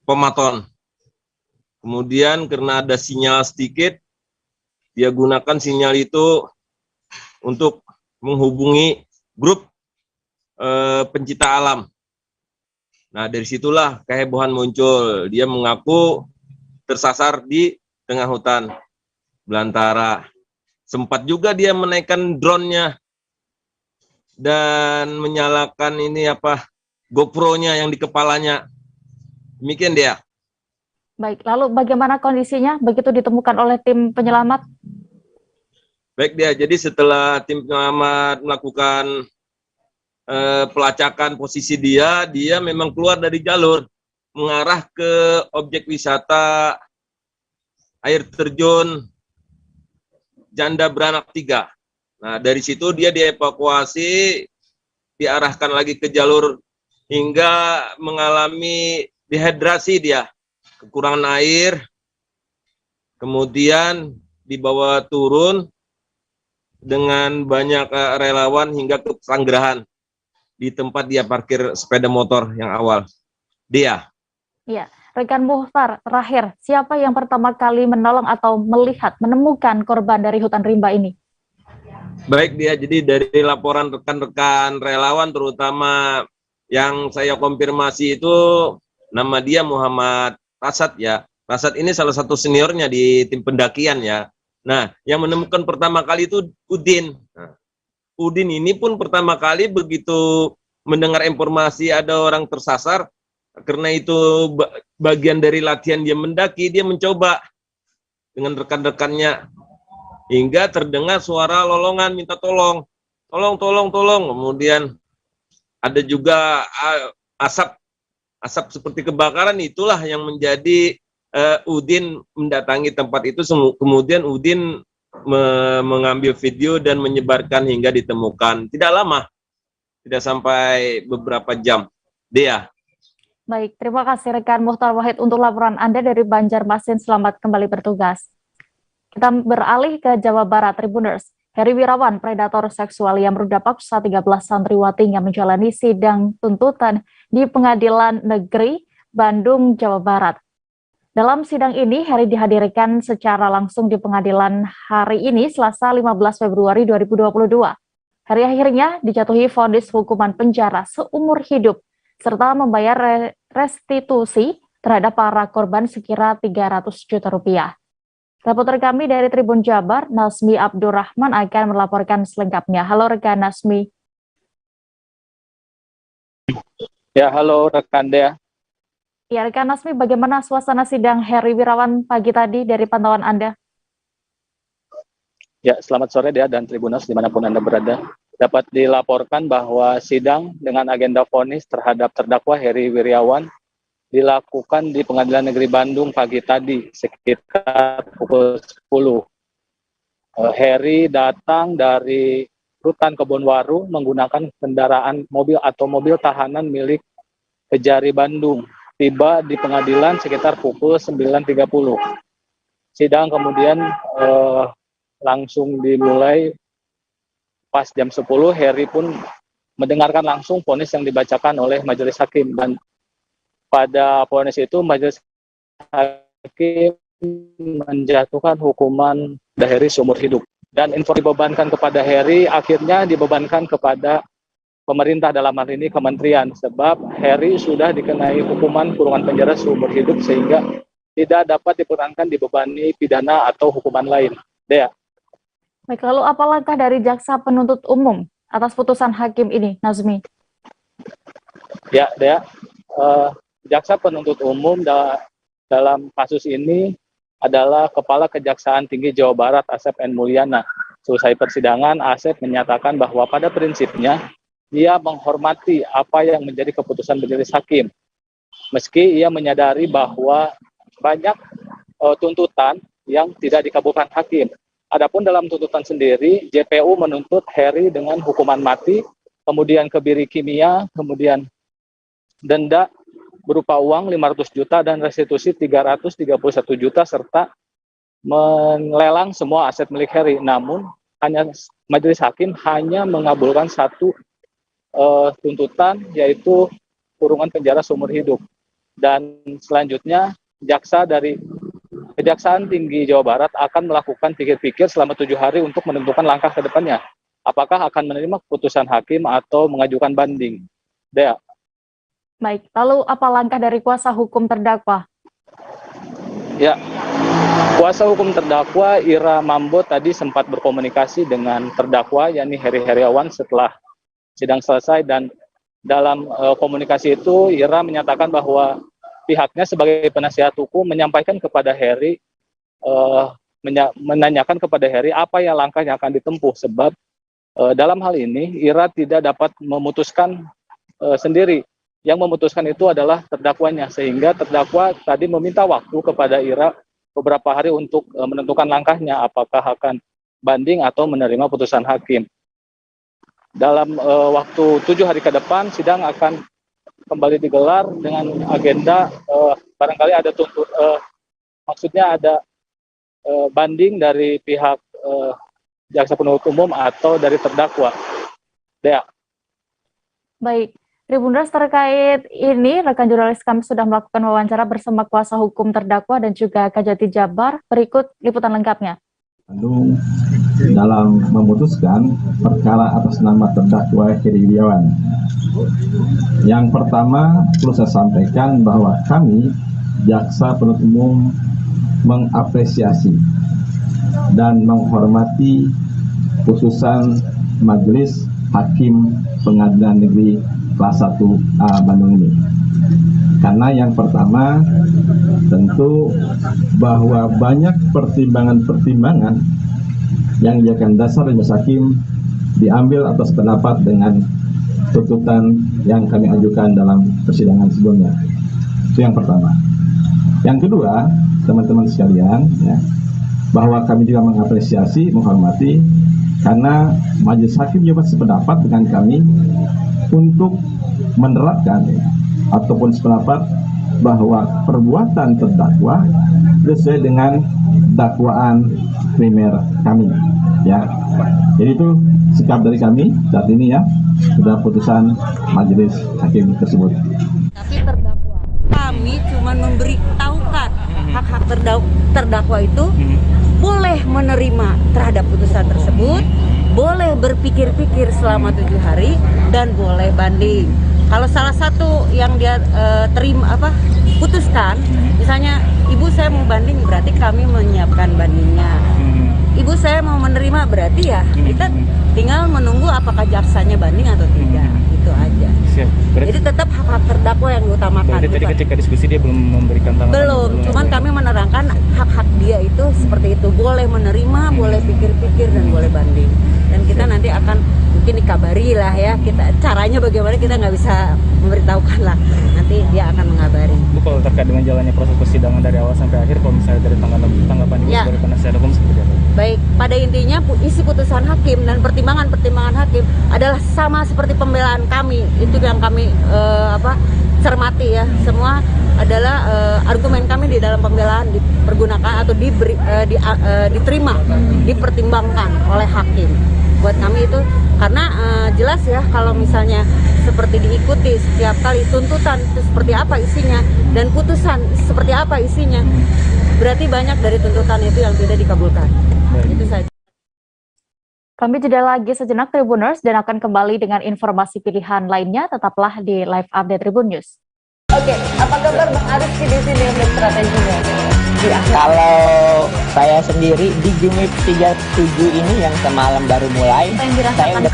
Pematon. Kemudian karena ada sinyal sedikit, dia gunakan sinyal itu untuk menghubungi grup pencinta alam. Nah, dari situlah kehebohan muncul. Dia mengaku tersasar di tengah hutan belantara. Sempat juga dia menaikkan drone-nya dan menyalakan ini GoPro-nya yang di kepalanya. Demikian dia. Baik, lalu bagaimana kondisinya begitu ditemukan oleh tim penyelamat? Baik dia, jadi setelah tim penyelamat melakukan pelacakan posisi dia memang keluar dari jalur, mengarah ke objek wisata air terjun Janda Beranak 3. Nah, dari situ dia dievakuasi, diarahkan lagi ke jalur hingga mengalami dehidrasi dia. Kekurangan air, kemudian dibawa turun dengan banyak relawan hingga ke Sanggerahan di tempat dia parkir sepeda motor yang awal. Dia. Ya, rekan Muhtar, terakhir, siapa yang pertama kali menolong atau melihat, menemukan korban dari hutan rimba ini? Baik dia, jadi dari laporan rekan-rekan relawan terutama yang saya konfirmasi itu nama dia Muhammad Rasad ya. Rasad ini salah satu seniornya di tim pendakian ya. Nah, yang menemukan pertama kali itu Udin. Nah, Udin ini pun pertama kali begitu mendengar informasi ada orang tersasar, karena itu bagian dari latihan dia mendaki, dia mencoba dengan rekan-rekannya hingga terdengar suara lolongan minta tolong. Tolong. Kemudian ada juga asap seperti kebakaran, itulah yang menjadi Udin mendatangi tempat itu. Kemudian Udin mengambil video dan menyebarkan hingga ditemukan. Tidak lama, tidak sampai beberapa jam. Dia. Baik, terima kasih rekan Muhtar Wahid untuk laporan Anda dari Banjarmasin. Selamat kembali bertugas. Kita beralih ke Jawa Barat, Tribuners. Heri Wirawan, predator seksual yang meruda paksa 13 santriwatinya menjalani sidang tuntutan di Pengadilan Negeri Bandung, Jawa Barat. Dalam sidang ini, Heri dihadirkan secara langsung di pengadilan hari ini, Selasa 15 Februari 2022. Heri akhirnya dijatuhi vonis hukuman penjara seumur hidup, serta membayar restitusi terhadap para korban sekira 300 juta rupiah. Reporter kami dari Tribun Jabar, Nasmi Abdurrahman akan melaporkan selengkapnya. Halo rekan Nasmi. Ya, halo rekan Dea. Ya, rekan Nasmi, bagaimana suasana sidang Heri Wirawan pagi tadi dari pantauan Anda? Ya, selamat sore Dea dan Tribunas dimanapun Anda berada. Dapat dilaporkan bahwa sidang dengan agenda vonis terhadap terdakwa Heri Wirawan dilakukan di Pengadilan Negeri Bandung pagi tadi sekitar pukul 10. Heri datang dari Rutan Kebonwaru menggunakan kendaraan mobil atau mobil tahanan milik Kejari Bandung. Tiba di pengadilan sekitar pukul 9.30. Sidang kemudian langsung dimulai pas jam 10. Heri pun mendengarkan langsung vonis yang dibacakan oleh majelis hakim, dan pada vonis itu majelis hakim menjatuhkan hukuman Heri seumur hidup, dan info dibebankan kepada Heri akhirnya dibebankan kepada pemerintah, dalam hal ini kementerian, sebab Heri sudah dikenai hukuman kurungan penjara seumur hidup sehingga tidak dapat diperankan dibebani pidana atau hukuman lain. Dea. Baik, lalu apa langkah dari jaksa penuntut umum atas putusan hakim ini, Nazmi? Ya, Dea. Jaksa penuntut umum dalam kasus ini adalah Kepala Kejaksaan Tinggi Jawa Barat, Asep N. Mulyana. Selesai persidangan, Asep menyatakan bahwa pada prinsipnya ia menghormati apa yang menjadi keputusan majelis hakim, meski ia menyadari bahwa banyak tuntutan yang tidak dikabulkan hakim. Adapun dalam tuntutan sendiri, JPU menuntut Heri dengan hukuman mati, kemudian kebiri kimia, kemudian denda berupa uang 500 juta dan restitusi 331 juta serta melelang semua aset milik Heri. Namun hanya majelis hakim hanya mengabulkan satu tuntutan, yaitu kurungan penjara seumur hidup. Dan selanjutnya jaksa dari Kejaksaan Tinggi Jawa Barat akan melakukan pikir-pikir selama 7 hari untuk menentukan langkah ke depannya. Apakah akan menerima keputusan hakim atau mengajukan banding. Dea. Baik, lalu apa langkah dari kuasa hukum terdakwa? Ya, kuasa hukum terdakwa Ira Mambo tadi sempat berkomunikasi dengan terdakwa yakni Heri Wirawan setelah sidang selesai, dan dalam komunikasi itu Ira menyatakan bahwa pihaknya sebagai penasihat hukum menyampaikan kepada Heri, menanyakan kepada Heri apa yang langkah yang akan ditempuh, sebab dalam hal ini Ira tidak dapat memutuskan sendiri. Yang memutuskan itu adalah terdakwanya, sehingga terdakwa tadi meminta waktu kepada Ira beberapa hari untuk menentukan langkahnya, apakah akan banding atau menerima putusan hakim. Dalam waktu 7 hari ke depan, sidang akan kembali digelar dengan agenda barangkali ada maksudnya ada banding dari pihak jaksa penuntut umum atau dari terdakwa. Dea. Baik, Tribuners, terkait ini rekan jurnalis kami sudah melakukan wawancara bersama kuasa hukum terdakwa dan juga Kajati Jabar. Berikut liputan lengkapnya. Bandung dalam memutuskan perkara atas nama terdakwa Heri Wirawan. Yang pertama perlu saya sampaikan bahwa kami jaksa penuntut umum mengapresiasi dan menghormati putusan Majelis Hakim Pengadilan Negeri Kelas 1A Bandung ini. Karena yang pertama tentu bahwa banyak pertimbangan-pertimbangan yang dijadikan dasar majelis hakim diambil atas pendapat dengan tuntutan yang kami ajukan dalam persidangan sebelumnya. Itu yang pertama. Yang kedua, teman-teman sekalian, ya, bahwa kami juga mengapresiasi, menghormati karena majelis hakim juga sependapat dengan kami untuk menerapkan ataupun sependapat bahwa perbuatan terdakwa sesuai dengan dakwaan primer kami, ya. Jadi itu sikap dari kami saat ini, ya, sudah putusan majelis hakim tersebut. Tapi terdakwa kami cuma memberitahukan hak-hak terdakwa itu boleh menerima terhadap putusan tersebut, boleh berpikir-pikir selama 7 hari, dan boleh banding. Kalau salah satu yang dia putuskan, misalnya ibu saya mau banding, berarti kami menyiapkan bandingnya. Ibu saya mau menerima, berarti ya kita tinggal menunggu apakah jaksanya banding atau tidak, itu aja. Jadi tetap hak-hak terdakwa yang diutamakan. Tadi ketika diskusi dia belum memberikan tanggapan. Belum, cuman kami menerangkan hak-hak dia itu seperti itu, boleh menerima, boleh pikir-pikir, dan boleh banding. Dan kita nanti akan mungkin dikabari lah ya, kita caranya bagaimana kita nggak bisa memberitahukan lah, nanti dia akan mengabari. Bu, kalau terkait dengan jalannya proses persidangan dari awal sampai akhir, kalau misalnya dari tanggapan Ibu dari penasihat hukum seperti apa? Baik, pada intinya isi putusan hakim dan pertimbangan hakim adalah sama seperti pembelaan kami, itu yang kami cermati ya, semua adalah argumen kami di dalam pembelaan dipergunakan atau diterima, dipertimbangkan oleh hakim. Buat kami itu karena jelas ya, kalau misalnya seperti diikuti setiap kali tuntutan itu seperti apa isinya dan putusan seperti apa isinya, berarti banyak dari tuntutan itu yang tidak dikabulkan. Itu saja. Kami jeda lagi sejenak Tribuners dan akan kembali dengan informasi pilihan lainnya. Tetaplah di Live Update Tribun News. Oke, apa kabar Bang Arif di sini untuk strateginya? Kalau saya sendiri di Jumip 37 ini yang semalam baru mulai, saya udah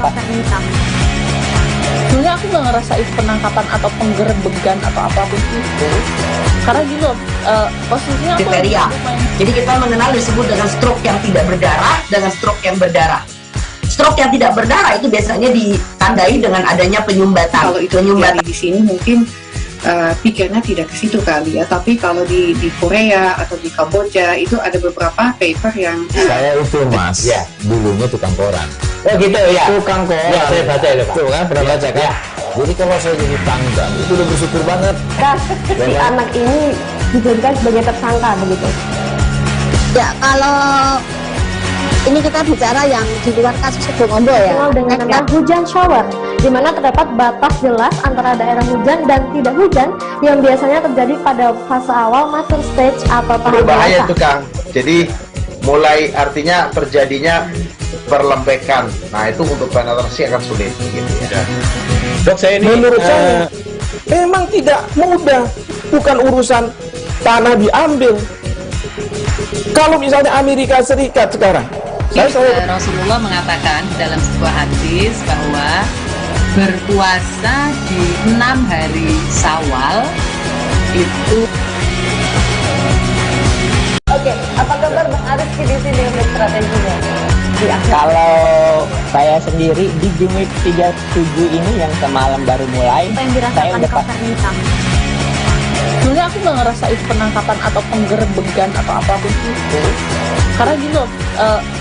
Sebenarnya aku nggak ngerasain penangkapan atau penggerebegan atau apapun itu, karena gini loh, posisinya aku kriteria. Jadi kita mengenal disebut dengan stroke yang tidak berdarah dengan stroke yang berdarah. Stroke yang tidak berdarah itu biasanya ditandai dengan adanya penyumbatan. Kalau itu terjadi di sini mungkin pikirnya tidak ke situ kali ya, tapi kalau di Korea atau di Kamboja itu ada beberapa paper yang saya itu Mas, ya dulunya tukang koran. Oh gitu ya, Tukang koran. Ya, saya baca itu Pak. Tuh kan, pernah baca kan? Ya. Jadi kalau saya jadi tanggang itu udah bersyukur banget. Si anak ini dijadikan sebagai tersangka begitu. Ya, kalau ini kita bicara yang di luar kasus Situbondo ya, dengan hujan shower, di mana terdapat batas jelas antara daerah hujan dan tidak hujan yang biasanya terjadi pada fase awal mature stage atau tahap berbahaya dewasa. itu Kang. Jadi mulai artinya terjadinya perlembekan. Nah itu untuk penetrasi akan sulit gitu ya. Dok, saya ini menurut saya memang tidak mudah, bukan urusan tanah diambil. Kalau misalnya Amerika Serikat sekarang, Rasulullah mengatakan dalam sebuah hadis bahwa berpuasa di 6 hari Syawal itu. Oke, apa kabar Bang Arif di sini untuk strateginya? Kalau saya sendiri di Jumip 37 ini yang semalam baru mulai, saya udah Sebenarnya aku nggak ngerasain penangkapan atau penggerebegan atau apapun itu, karena gini loh,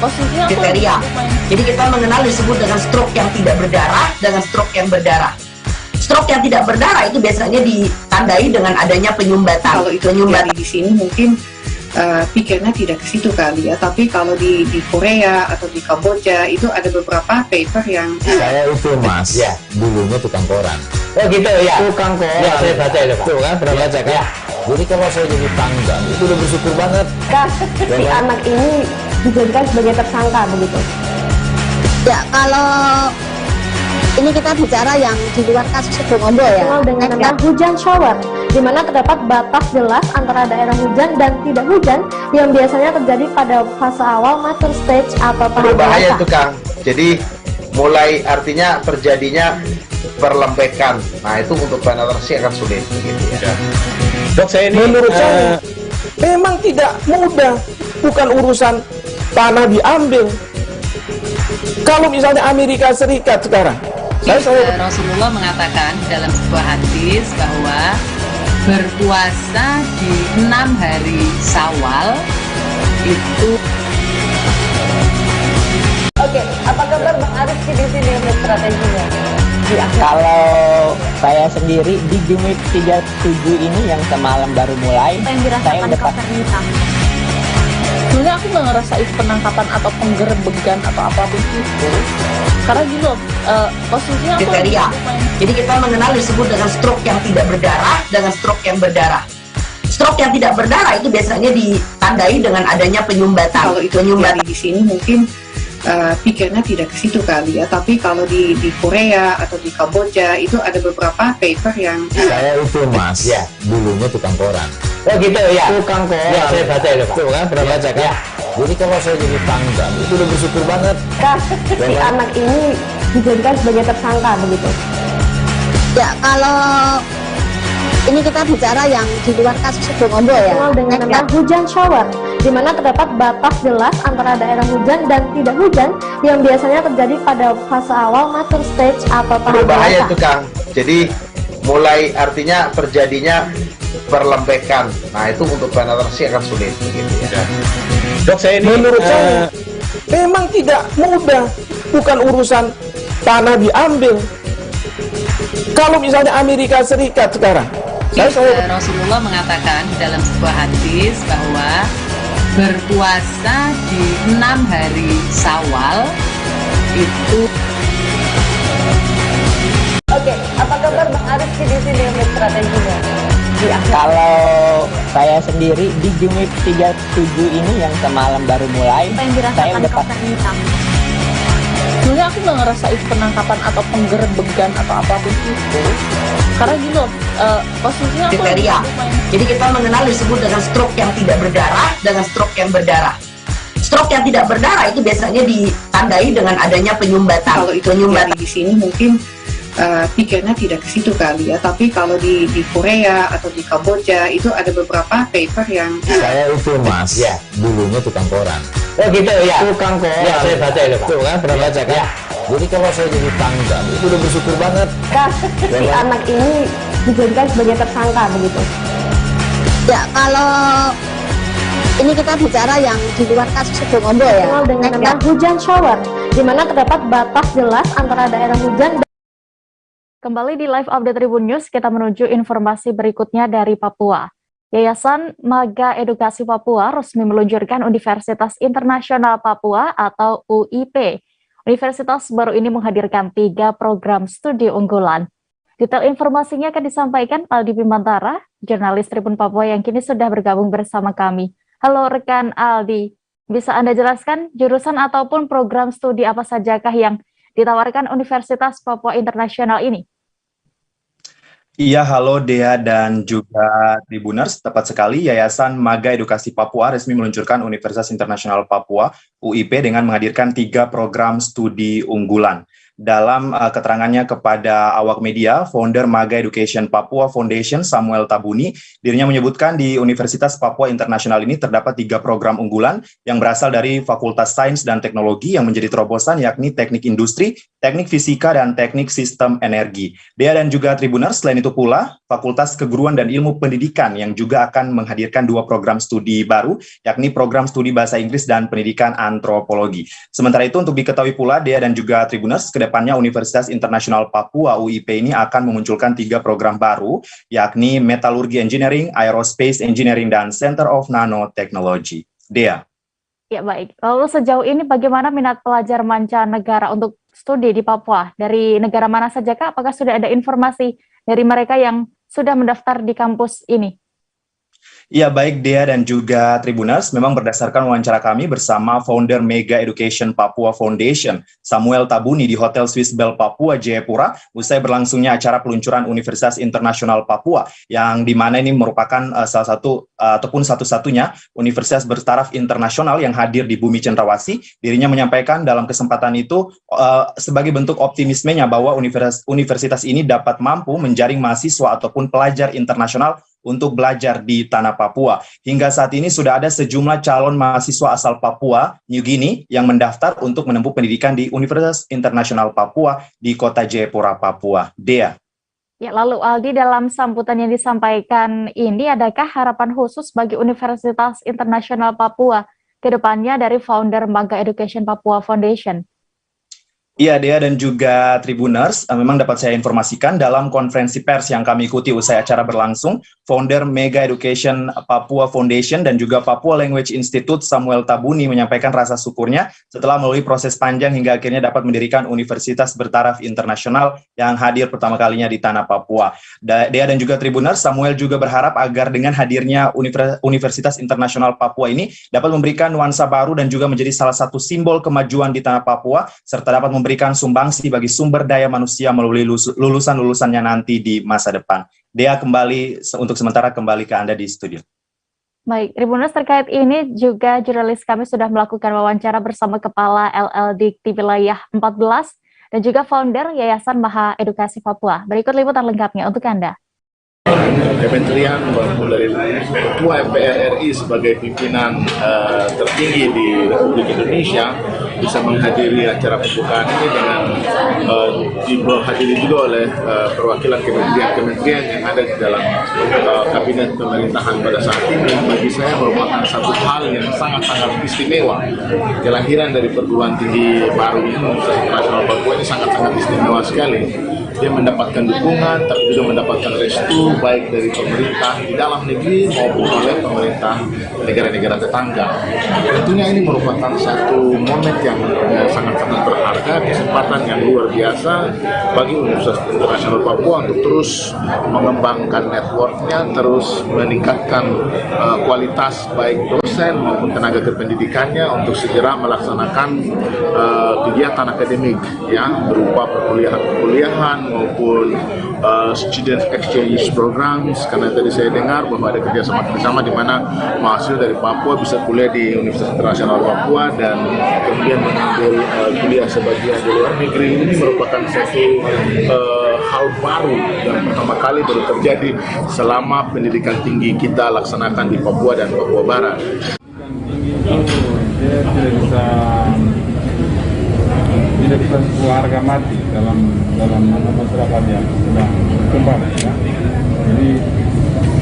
posisinya aku kriteria. Jadi kita mengenal disebut dengan stroke yang tidak berdarah dengan stroke yang berdarah. Stroke yang tidak berdarah itu biasanya ditandai dengan adanya penyumbatan. Kalau itu terjadi di sini mungkin pikirnya tidak ke situ kali ya, tapi kalau di Korea atau di Kamboja itu ada beberapa paper yang saya itu Mas, ya dulunya tukang koran. Oh gitu ya, Tukang koran. Ya, saya baca itu Pak. Tuh kan, pernah baca kan? Ya. Jadi kalau saya jadi tanggang itu udah bersyukur banget. Si anak ini dijadikan sebagai tersangka begitu. Ya, kalau ini kita bicara yang di luar kasus Situbondo ya, dengan hujan shower, di mana terdapat batas jelas antara daerah hujan dan tidak hujan yang biasanya terjadi pada fase awal mature stage atau tahap berbahaya dewasa. itu Kang. Jadi mulai artinya terjadinya perlembekan. Nah itu untuk penetrasi akan sulit gitu ya. Dok, saya ini menurut saya memang tidak mudah, bukan urusan tanah diambil. Kalau misalnya Amerika Serikat sekarang, Rasulullah mengatakan dalam sebuah hadis bahwa berpuasa di 6 hari Syawal itu. Oke, apa kabar Bang Arif di sini untuk strateginya? Kalau saya sendiri di Jumip 37 ini yang semalam baru mulai, saya udah Sebenarnya aku nggak ngerasain penangkapan atau penggerebegan atau apapun itu, karena gini loh, posisinya aku kriteria. Jadi kita mengenal disebut dengan stroke yang tidak berdarah dengan stroke yang berdarah. Stroke yang tidak berdarah itu biasanya ditandai dengan adanya penyumbatan. Kalau itu terjadi di sini mungkin pikirnya tidak ke situ kali ya, tapi kalau di Korea atau di Kamboja itu ada beberapa paper yang Saya itu mas, ya dulunya tukang koran. Oh gitu ya. Tukang koran. Ya, saya baca itu, Pak. Tuh kan, pernah baca kan? Ya. Jadi kalau saya jadi tanggal, itu udah bersyukur banget. Si anak ini dijadikan sebagai tersangka begitu. Ya, kalau ini kita bicara yang di luar kasus Situbondo ya. Dengan nama hujan shower, di mana terdapat batas jelas antara daerah hujan dan tidak hujan yang biasanya terjadi pada fase awal mature stage atau tahap Berbahaya dewasa. itu Kang. Jadi mulai artinya terjadinya perlembekan. Nah itu untuk penetrasi akan sulit. Gitu ya. Dok, saya ini menurut saya memang tidak mudah, bukan urusan tanah diambil. Kalau misalnya Amerika Serikat sekarang, Rasulullah mengatakan dalam sebuah hadis bahwa berpuasa di 6 hari Syawal itu. Oke, apa kabar Bang Arif di sini untuk strateginya? Kalau saya sendiri di Jumip 37 ini yang semalam baru mulai, saya udah Sebenarnya aku nggak ngerasain penangkapan atau penggerbegan atau apapun itu, karena gini loh, posisinya aku Kriteria. Jadi kita mengenal disebut dengan stroke yang tidak berdarah dengan stroke yang berdarah. Stroke yang tidak berdarah itu biasanya ditandai dengan adanya penyumbatan. Kalau itu terjadi di sini mungkin pikirnya tidak ke situ kali ya, tapi kalau di Korea atau di Kamboja itu ada beberapa paper yang Saya itu mas, ya dulunya tukang koran. Oh gitu ya. Tukang koran. Ya, saya baca itu, Pak. Tuh kan, pernah baca kan? Ya. Jadi kalau saya jadi tanggal, itu udah bersyukur banget. Si anak ini dijadikan sebagai tersangka begitu. Ya, kalau ini kita bicara yang di luar kasus Situbondo ya. Dengan nama hujan shower, di mana terdapat batas jelas antara daerah hujan. Kembali di live update Tribun News, kita menuju informasi berikutnya dari Papua. Yayasan Maga Edukasi Papua resmi meluncurkan Universitas Internasional Papua atau UIP. Universitas baru ini menghadirkan 3 program studi unggulan. Detail informasinya akan disampaikan Aldi Bimantara, jurnalis Tribun Papua yang kini sudah bergabung bersama kami. Halo rekan Aldi, bisa Anda jelaskan jurusan ataupun program studi apa sajakah yang ditawarkan Universitas Papua Internasional ini? Iya, halo Dea dan juga Tribuners. Tepat sekali, Yayasan Maga Edukasi Papua resmi meluncurkan Universitas Internasional Papua, UIP, dengan menghadirkan 3 program studi unggulan. Dalam keterangannya kepada awak media, founder Maga Education Papua Foundation, Samuel Tabuni, dirinya menyebutkan di Universitas Papua Internasional ini terdapat 3 program unggulan yang berasal dari Fakultas Sains dan Teknologi yang menjadi terobosan, yakni Teknik Industri, Teknik Fisika, dan Teknik Sistem Energi. Dea dan juga Tribuners, selain itu pula, Fakultas Keguruan dan Ilmu Pendidikan yang juga akan menghadirkan 2 program studi baru, yakni program studi Bahasa Inggris dan Pendidikan Antropologi. Sementara itu, untuk diketahui pula, Dea dan juga Tribuners, kedepannya Universitas Internasional Papua UIP ini akan memunculkan 3 program baru, yakni Metalurgi Engineering, Aerospace Engineering, dan Center of Nanotechnology. Dea. Ya baik, lalu sejauh ini bagaimana minat pelajar mancanegara untuk studi di Papua? Dari negara mana saja Kak? Apakah sudah ada informasi dari mereka yang sudah mendaftar di kampus ini? Ya, baik Dea dan juga Tribuners, memang berdasarkan wawancara kami bersama founder Mega Education Papua Foundation, Samuel Tabuni, di Hotel Swiss Bell Papua, Jayapura, usai berlangsungnya acara peluncuran Universitas Internasional Papua, yang dimana ini merupakan salah satu ataupun satu-satunya universitas bertaraf internasional yang hadir di bumi Cendrawasih. Dirinya menyampaikan dalam kesempatan itu sebagai bentuk optimismenya bahwa universitas ini dapat mampu menjaring mahasiswa ataupun pelajar internasional untuk belajar di tanah Papua. Hingga saat ini sudah ada sejumlah calon mahasiswa asal Papua New Guinea yang mendaftar untuk menempuh pendidikan di Universitas Internasional Papua di kota Jayapura, Papua. Dea. Ya, lalu Aldi, dalam sambutan yang disampaikan ini, adakah harapan khusus bagi Universitas Internasional Papua ke depannya dari founder Maga Education Papua Foundation? Iya, Dea dan juga Tribuners, memang dapat saya informasikan dalam konferensi pers yang kami ikuti usai acara berlangsung, founder Mega Education Papua Foundation dan juga Papua Language Institute Samuel Tabuni menyampaikan rasa syukurnya setelah melalui proses panjang hingga akhirnya dapat mendirikan universitas bertaraf internasional yang hadir pertama kalinya di tanah Papua. Dea dan juga Tribuners, Samuel juga berharap agar dengan hadirnya Universitas Internasional Papua ini dapat memberikan nuansa baru dan juga menjadi salah satu simbol kemajuan di tanah Papua, serta dapat memberikan sumbangsi bagi sumber daya manusia melalui lulusan-lulusannya nanti di masa depan. Dea, kembali untuk sementara kembali ke Anda di studio. Baik, Tribuners, terkait ini juga jurnalis kami sudah melakukan wawancara bersama Kepala LLDikti Wilayah 14 dan juga founder Yayasan Maha Edukasi Papua. Berikut liputan lengkapnya untuk Anda. Kementerian maupun dari Ketua MPR RI sebagai pimpinan tertinggi di Republik Indonesia bisa menghadiri acara pembukaan ini dengan dihadiri juga oleh perwakilan kementerian-kementerian yang ada di dalam kabinet pemerintahan pada saat ini. Bagi saya merupakan satu hal yang sangat-sangat istimewa. Kelahiran dari perguruan tinggi baru ini, Universitas Internasional Papua ini sangat-sangat istimewa sekali. Dia mendapatkan dukungan, tapi juga mendapatkan restu baik dari pemerintah di dalam negeri maupun oleh pemerintah negara-negara tetangga. Tentunya ini merupakan satu momen yang sangat-sangat berharga, kesempatan yang luar biasa bagi Universitas Internasional Papua untuk terus mengembangkan networknya, terus meningkatkan kualitas baik dosen maupun tenaga kependidikannya untuk segera melaksanakan kegiatan akademik ya, berupa perkuliahan maupun student exchange programs, karena tadi saya dengar bahwa ada kerjasama bersama di mana mahasiswa dari Papua bisa kuliah di Universitas Internasional Papua dan kemudian mengambil kuliah sebagian di luar negeri. Ini merupakan satu hal baru yang pertama kali baru terjadi selama pendidikan tinggi kita laksanakan di Papua dan Papua Barat. Tidak bisa keluarga mati dalam masyarakat yang sedang berkembang ya. Jadi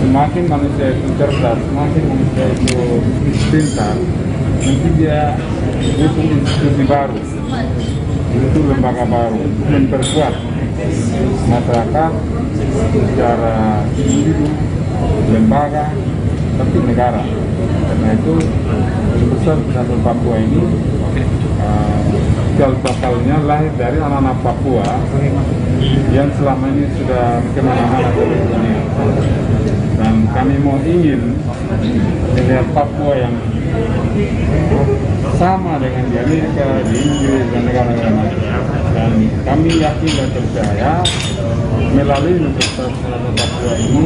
semakin manusia itu cerdas, semakin manusia itu pintar, nanti dia butuh institusi baru, itu lembaga baru, memperkuat masyarakat secara individu, lembaga, tapi negara. Karena itu Universitas Internasional Papua ini bakalnya lahir dari anak-anak Papua yang selama ini sudah kemana-mana ke dunia. Dan kami mau ingin melihat Papua yang sama dengan di Amerika, di Inggris, dan negara-negara lain. Dan kami yakin dan percaya melalui Universitas Internasional Papua ini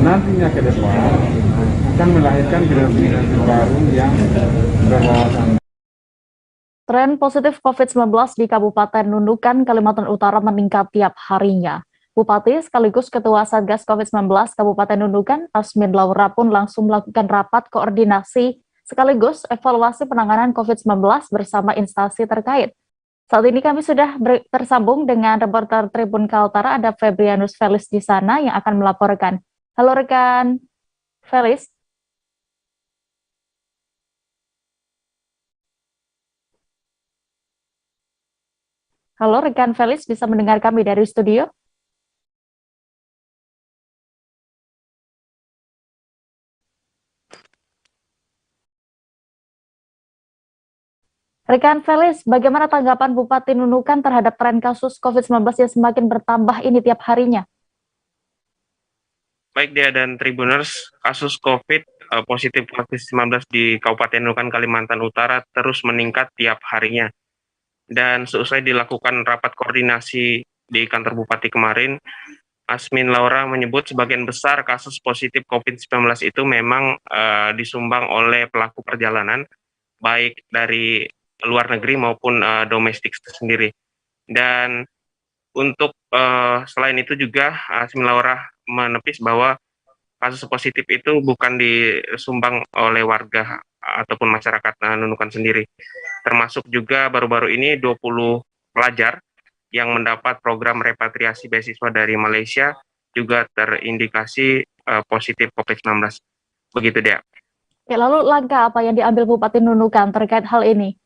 nantinya ke depan akan melahirkan generasi baru yang berwawasan. Tren positif COVID-19 di Kabupaten Nunukan, Kalimantan Utara meningkat tiap harinya. Bupati sekaligus Ketua Satgas COVID-19 Kabupaten Nunukan, Asmin Laura pun langsung melakukan rapat koordinasi sekaligus evaluasi penanganan COVID-19 bersama instansi terkait. Saat ini kami sudah tersambung dengan reporter Tribun Kaltara, ada Febrianus Felis di sana yang akan melaporkan. Halo rekan Felis. Halo rekan Felis, bisa mendengar kami dari studio? Rekan Felis, bagaimana tanggapan Bupati Nunukan terhadap tren kasus COVID-19 yang semakin bertambah ini tiap harinya? Baik Dea dan Tribuners, kasus COVID positif COVID-19 di Kabupaten Nunukan, Kalimantan Utara terus meningkat tiap harinya. Dan seusai dilakukan rapat koordinasi di kantor Bupati kemarin, Asmin Laura menyebut sebagian besar kasus positif COVID-19 itu memang disumbang oleh pelaku perjalanan, baik dari luar negeri maupun domestik sendiri. Dan untuk selain itu juga Asmin Laura menepis bahwa kasus positif itu bukan disumbang oleh warga ataupun masyarakat Nunukan sendiri. Termasuk juga baru-baru ini 20 pelajar yang mendapat program repatriasi beasiswa dari Malaysia juga terindikasi positif COVID-19. Begitu, Dea. Ya, lalu langkah apa yang diambil Bupati Nunukan terkait hal ini?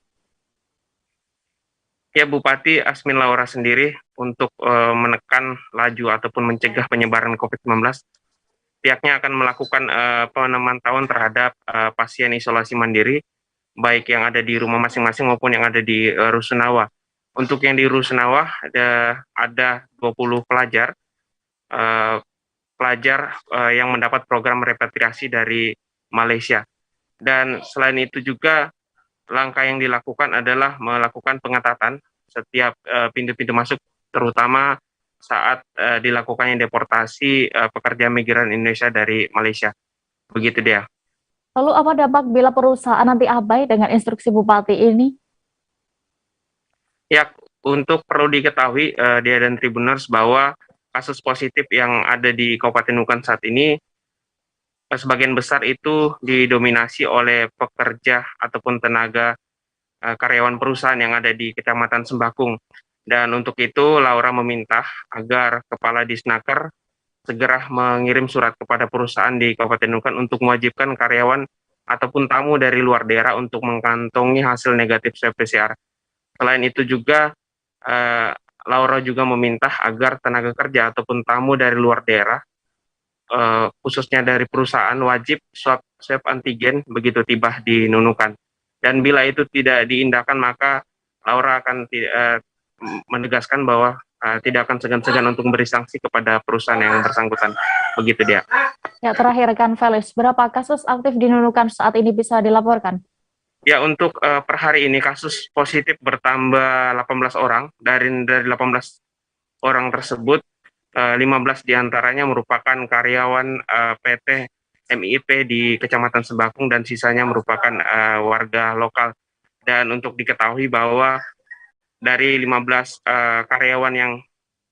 Ya, Bupati Asmin Laura sendiri untuk menekan laju ataupun mencegah penyebaran COVID-19, pihaknya akan melakukan pemantauan terhadap pasien isolasi mandiri, baik yang ada di rumah masing-masing maupun yang ada di Rusunawa. Untuk yang di Rusunawa ada 20 pelajar yang mendapat program repatriasi dari Malaysia. Dan selain itu juga langkah yang dilakukan adalah melakukan pengetatan setiap pintu-pintu masuk, terutama saat dilakukannya deportasi pekerja migran Indonesia dari Malaysia. Begitu dia. Lalu apa dampak bila perusahaan nanti abai dengan instruksi Bupati ini? Ya, untuk perlu diketahui dia dan Tribuners bahwa kasus positif yang ada di Kabupaten Nunukan saat ini sebagian besar itu didominasi oleh pekerja ataupun tenaga karyawan perusahaan yang ada di Kecamatan Sembakung. Dan untuk itu Laura meminta agar Kepala Disnaker segera mengirim surat kepada perusahaan di Kabupaten Nunukan untuk mewajibkan karyawan ataupun tamu dari luar daerah untuk mengantongi hasil negatif swab PCR. Selain itu juga Laura juga meminta agar tenaga kerja ataupun tamu dari luar daerah khususnya dari perusahaan wajib swab antigen begitu tiba di Nunukan. Dan bila itu tidak diindahkan, maka Laura akan menegaskan bahwa tidak akan segan-segan untuk memberi sanksi kepada perusahaan yang bersangkutan. Begitu dia. Ya, terakhir kan Felis, berapa kasus aktif di Nunukan saat ini bisa dilaporkan? Ya, untuk per hari ini kasus positif bertambah 18 orang. Dari 18 orang tersebut, 15 diantaranya merupakan karyawan PT MIP di Kecamatan Sembakung dan sisanya merupakan warga lokal. Dan untuk diketahui bahwa dari 15 karyawan yang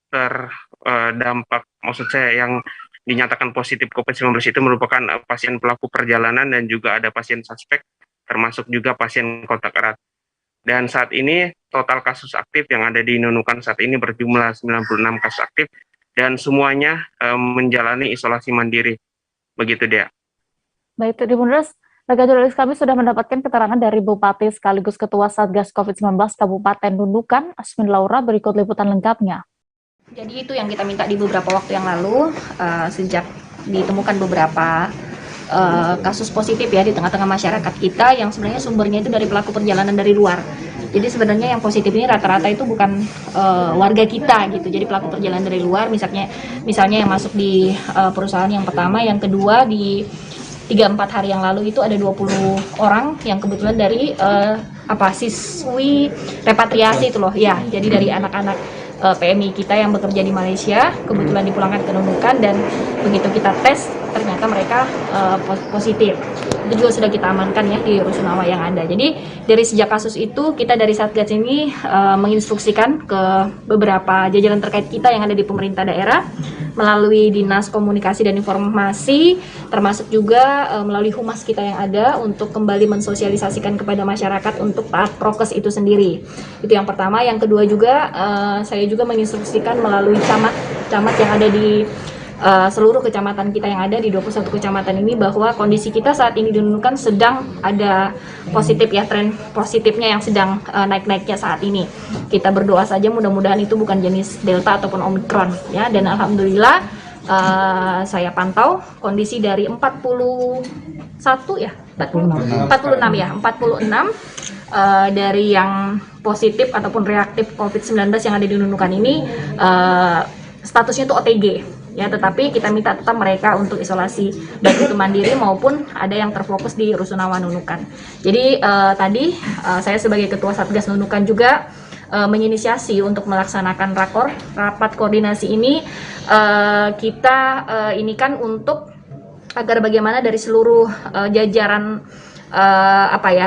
terdampak, maksud saya yang dinyatakan positif COVID-19 itu merupakan pasien pelaku perjalanan dan juga ada pasien suspek, termasuk juga pasien kontak erat. Dan saat ini total kasus aktif yang ada di Nunukan saat ini berjumlah 96 kasus aktif dan semuanya menjalani isolasi mandiri. Begitu dia. Baik, Tribuners, rekan jurnalis kami sudah mendapatkan keterangan dari Bupati sekaligus Ketua Satgas COVID-19 Kabupaten Nunukan, Asmin Laura. Berikut liputan lengkapnya. Jadi itu yang kita minta di beberapa waktu yang lalu, sejak ditemukan beberapa kasus positif ya di tengah-tengah masyarakat kita yang sebenarnya sumbernya itu dari pelaku perjalanan dari luar. Jadi sebenarnya yang positif ini rata-rata itu bukan warga kita gitu. Jadi pelaku perjalanan dari luar, misalnya yang masuk di perusahaan yang pertama, yang kedua di 3-4 hari yang lalu itu ada 20 orang yang kebetulan dari siswi repatriasi itu loh ya. Jadi dari anak-anak PMI kita yang bekerja di Malaysia kebetulan dipulangkan ke Nunukan dan begitu kita tes ternyata mereka positif. Itu juga sudah kita amankan ya di Rusunawa yang ada. Jadi dari sejak kasus itu kita dari Satgas ini menginstruksikan ke beberapa jajaran terkait kita yang ada di pemerintah daerah melalui Dinas Komunikasi dan Informasi, termasuk juga melalui humas kita yang ada untuk kembali mensosialisasikan kepada masyarakat untuk taat prokes itu sendiri. Itu yang pertama. Yang kedua juga saya juga menginstruksikan melalui camat yang ada di seluruh kecamatan kita yang ada di 21 kecamatan ini bahwa kondisi kita saat ini di Nunukan sedang ada positif ya, tren positifnya yang sedang naik-naiknya saat ini. Kita berdoa saja mudah-mudahan itu bukan jenis Delta ataupun Omicron ya, dan alhamdulillah saya pantau kondisi dari 46 dari yang positif ataupun reaktif COVID-19 yang ada di Nunukan ini statusnya itu OTG. Ya, tetapi kita minta tetap mereka untuk isolasi baik itu mandiri maupun ada yang terfokus di Rusunawa Nunukan. Jadi tadi saya sebagai Ketua Satgas Nunukan juga menginisiasi untuk melaksanakan rapat koordinasi ini. Kita ini kan untuk agar bagaimana dari seluruh jajaran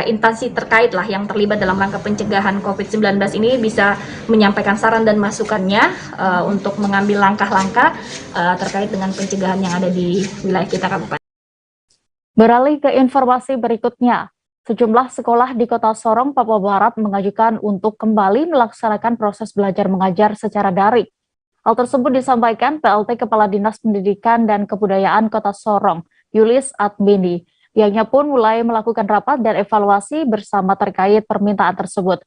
instansi terkait lah yang terlibat dalam rangka pencegahan COVID-19 ini bisa menyampaikan saran dan masukannya untuk mengambil langkah-langkah terkait dengan pencegahan yang ada di wilayah kita Kabupaten. Beralih ke informasi berikutnya, sejumlah sekolah di Kota Sorong, Papua Barat mengajukan untuk kembali melaksanakan proses belajar mengajar secara daring. Hal tersebut disampaikan PLT Kepala Dinas Pendidikan dan Kebudayaan Kota Sorong, Yulis Admini. Pihaknya pun mulai melakukan rapat dan evaluasi bersama terkait permintaan tersebut.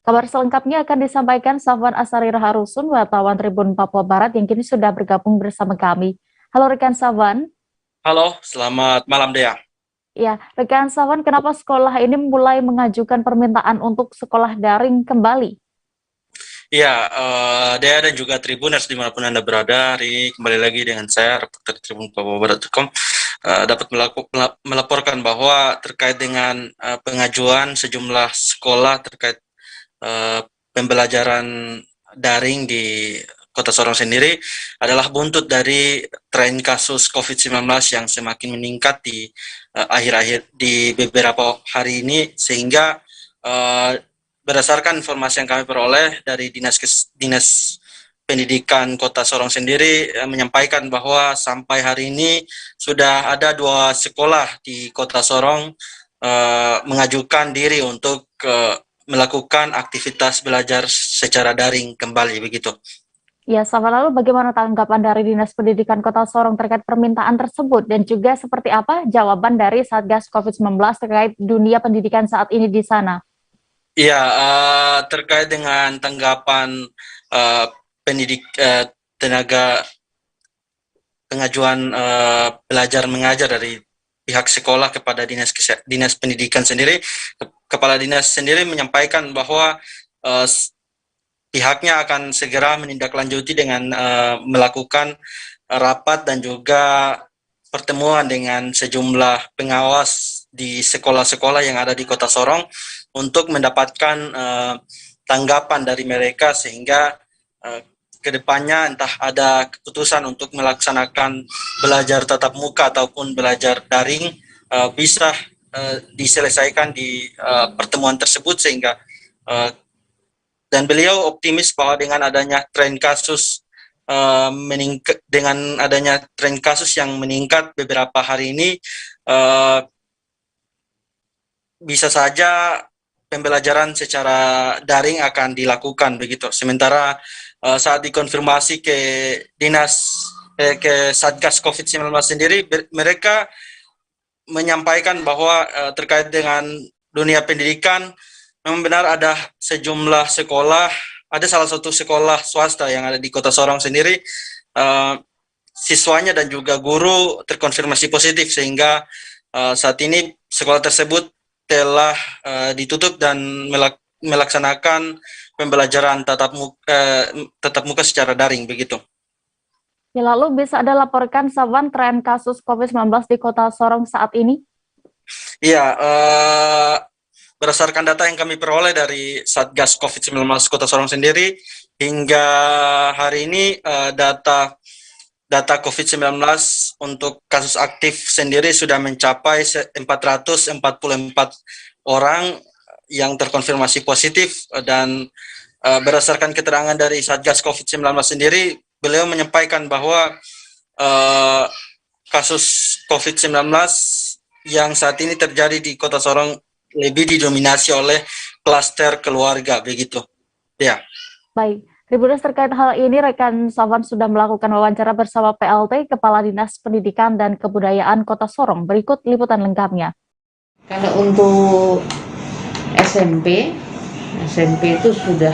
Kabar selengkapnya akan disampaikan Safwan Asari Raharusun, wartawan Tribun Papua Barat yang kini sudah bergabung bersama kami. Halo rekan Safwan. Halo, selamat malam Dea. Ya, rekan Safwan, kenapa sekolah ini mulai mengajukan permintaan untuk sekolah daring kembali? Ya, Dea dan juga Tribuners dimanapun Anda berada, hari ini kembali lagi dengan saya, reporter Tribun Papua Barat.com, dapat melaporkan bahwa terkait dengan pengajuan sejumlah sekolah terkait pembelajaran daring di Kota Sorong sendiri adalah buntut dari tren kasus COVID-19 yang semakin meningkat di akhir-akhir di beberapa hari ini, sehingga berdasarkan informasi yang kami peroleh dari Dinas Pendidikan Kota Sorong sendiri menyampaikan bahwa sampai hari ini sudah ada 2 sekolah di Kota Sorong mengajukan diri untuk melakukan aktivitas belajar secara daring kembali, begitu. Ya, sama lalu bagaimana tanggapan dari Dinas Pendidikan Kota Sorong terkait permintaan tersebut dan juga seperti apa jawaban dari Satgas COVID-19 terkait dunia pendidikan saat ini di sana? Iya, terkait dengan tanggapan tenaga pengajuan belajar mengajar dari pihak sekolah kepada Dinas Pendidikan sendiri, Kepala Dinas sendiri menyampaikan bahwa pihaknya akan segera menindaklanjuti dengan melakukan rapat dan juga pertemuan dengan sejumlah pengawas di sekolah-sekolah yang ada di Kota Sorong untuk mendapatkan tanggapan dari mereka, sehingga kedepannya entah ada keputusan untuk melaksanakan belajar tatap muka ataupun belajar daring bisa diselesaikan di pertemuan tersebut, sehingga dan beliau optimis bahwa dengan adanya tren kasus yang meningkat beberapa hari ini, bisa saja pembelajaran secara daring akan dilakukan, begitu. Sementara saat dikonfirmasi ke Satgas COVID-19 sendiri, mereka menyampaikan bahwa terkait dengan dunia pendidikan, memang benar ada sejumlah sekolah, ada salah satu sekolah swasta yang ada di Kota Sorong sendiri, siswanya dan juga guru terkonfirmasi positif, sehingga saat ini sekolah tersebut telah ditutup dan melaksanakan pembelajaran tatap muka secara daring, begitu. Ya, lalu bisa Anda laporkan, Safwan, tren kasus COVID-19 di Kota Sorong saat ini? Iya, berdasarkan data yang kami peroleh dari Satgas COVID-19 Kota Sorong sendiri, hingga hari ini data COVID-19 untuk kasus aktif sendiri sudah mencapai 444 orang yang terkonfirmasi positif, dan berdasarkan keterangan dari Satgas COVID-19 sendiri, beliau menyampaikan bahwa kasus COVID-19 yang saat ini terjadi di Kota Sorong lebih didominasi oleh klaster keluarga, begitu. Ya. Baik, Tribuners, terkait hal ini rekan Safwan sudah melakukan wawancara bersama PLT Kepala Dinas Pendidikan dan Kebudayaan Kota Sorong. Berikut liputan lengkapnya. Kalau untuk SMP itu sudah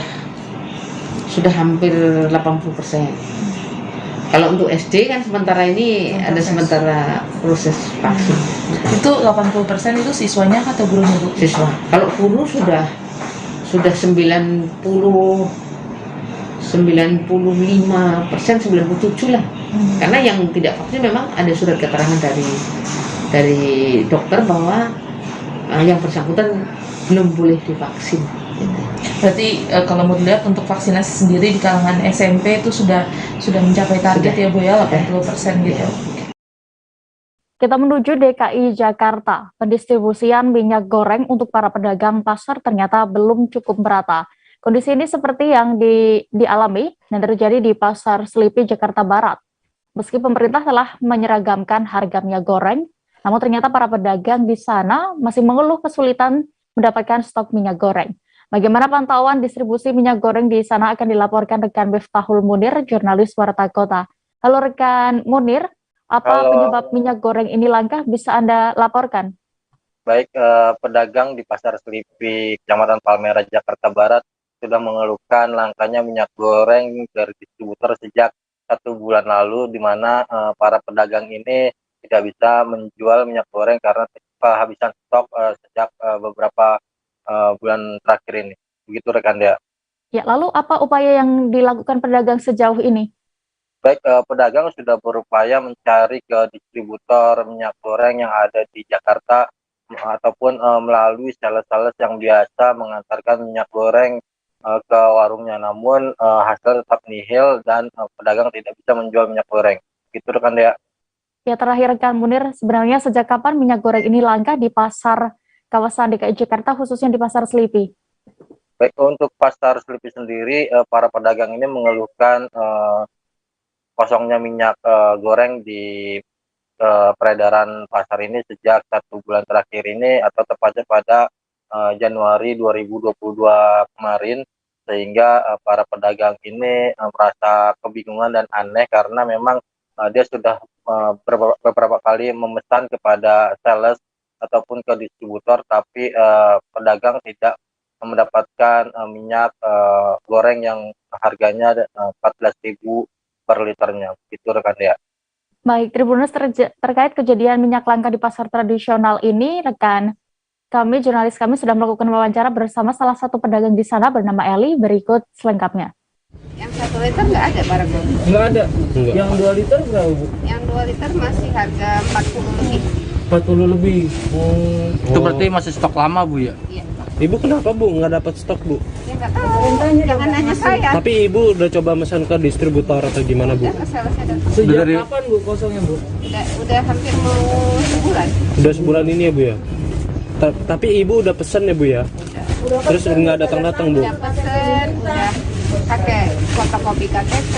hampir 80%. Kalau untuk SD kan sementara ini ada sementara proses vaksin. Itu 80% itu siswanya atau gurunya, Bu? Siswa. Kalau guru sudah 95%, 97% lah. Karena yang tidak vaksin memang ada surat keterangan dari dokter bahwa yang bersangkutan belum boleh divaksin. Berarti kalau mau dilihat untuk vaksinasi sendiri di kalangan SMP itu sudah mencapai target ya, Bu, ya, 80% gitu. Kita menuju DKI Jakarta. Pendistribusian minyak goreng untuk para pedagang pasar ternyata belum cukup merata. Kondisi ini seperti yang dialami dan terjadi di Pasar Selipi, Jakarta Barat. Meski pemerintah telah menyeragamkan harga minyak goreng, namun ternyata para pedagang di sana masih mengeluh kesulitan mendapatkan stok minyak goreng. Bagaimana pantauan distribusi minyak goreng di sana akan dilaporkan rekan Miftahul Munir, jurnalis Warta Kota. Halo rekan Munir, apa penyebab minyak goreng ini langka, bisa Anda laporkan? Baik, pedagang di Pasar Selipi, Kecamatan Palmerah, Jakarta Barat sudah mengeluhkan langkanya minyak goreng dari distributor sejak 1 bulan lalu, di mana para pedagang ini tidak bisa menjual minyak goreng karena kehabisan stok sejak beberapa bulan terakhir ini. Begitu rekan Dea. Ya, lalu apa upaya yang dilakukan pedagang sejauh ini? Baik, pedagang sudah berupaya mencari ke distributor minyak goreng yang ada di Jakarta ataupun melalui sales-sales yang biasa mengantarkan minyak goreng ke warungnya. Namun hasil tetap nihil dan pedagang tidak bisa menjual minyak goreng. Gitu rekan Dea. Ya, terakhir rekan Munir, sebenarnya sejak kapan minyak goreng ini langka di pasar kawasan DKI Jakarta, khususnya di Pasar Selipi? Baik, untuk Pasar Selipi sendiri, para pedagang ini mengeluhkan kosongnya minyak goreng di peredaran pasar ini sejak 1 bulan terakhir ini, atau tepatnya pada Januari 2022 kemarin, sehingga para pedagang ini merasa kebingungan dan aneh karena memang dia sudah beberapa kali memesan kepada sales ataupun ke distributor, tapi pedagang tidak mendapatkan minyak goreng yang harganya 14.000 per liternya. Itu rekan Dea. Baik, Tribuners, terkait kejadian minyak langka di pasar tradisional ini, rekan kami, jurnalis kami sudah melakukan wawancara bersama salah satu pedagang di sana bernama Eli. Berikut selengkapnya. Yang 1 liter nggak ada barang Bu? Nggak ada? Enggak. Yang 2 liter berapa Bu? Yang 2 liter masih harga 40 lebih. 40 lebih. Itu berarti masih stok lama Bu ya? Iya. Ibu kenapa Bu nggak dapat stok Bu? Ya nggak tahu, jangan nanya saya. Tapi Ibu udah coba pesan ke distributor atau gimana Bu? Udah ke salesnya datang. Sejak kapan Bu kosongnya Bu? Udah hampir mau sebulan. Udah sebulan ini ya Bu ya? Tapi Ibu udah pesen ya Bu ya? Udah. Terus nggak datang-datang Bu? Udah pesen, udah pakai fotokopi KTP.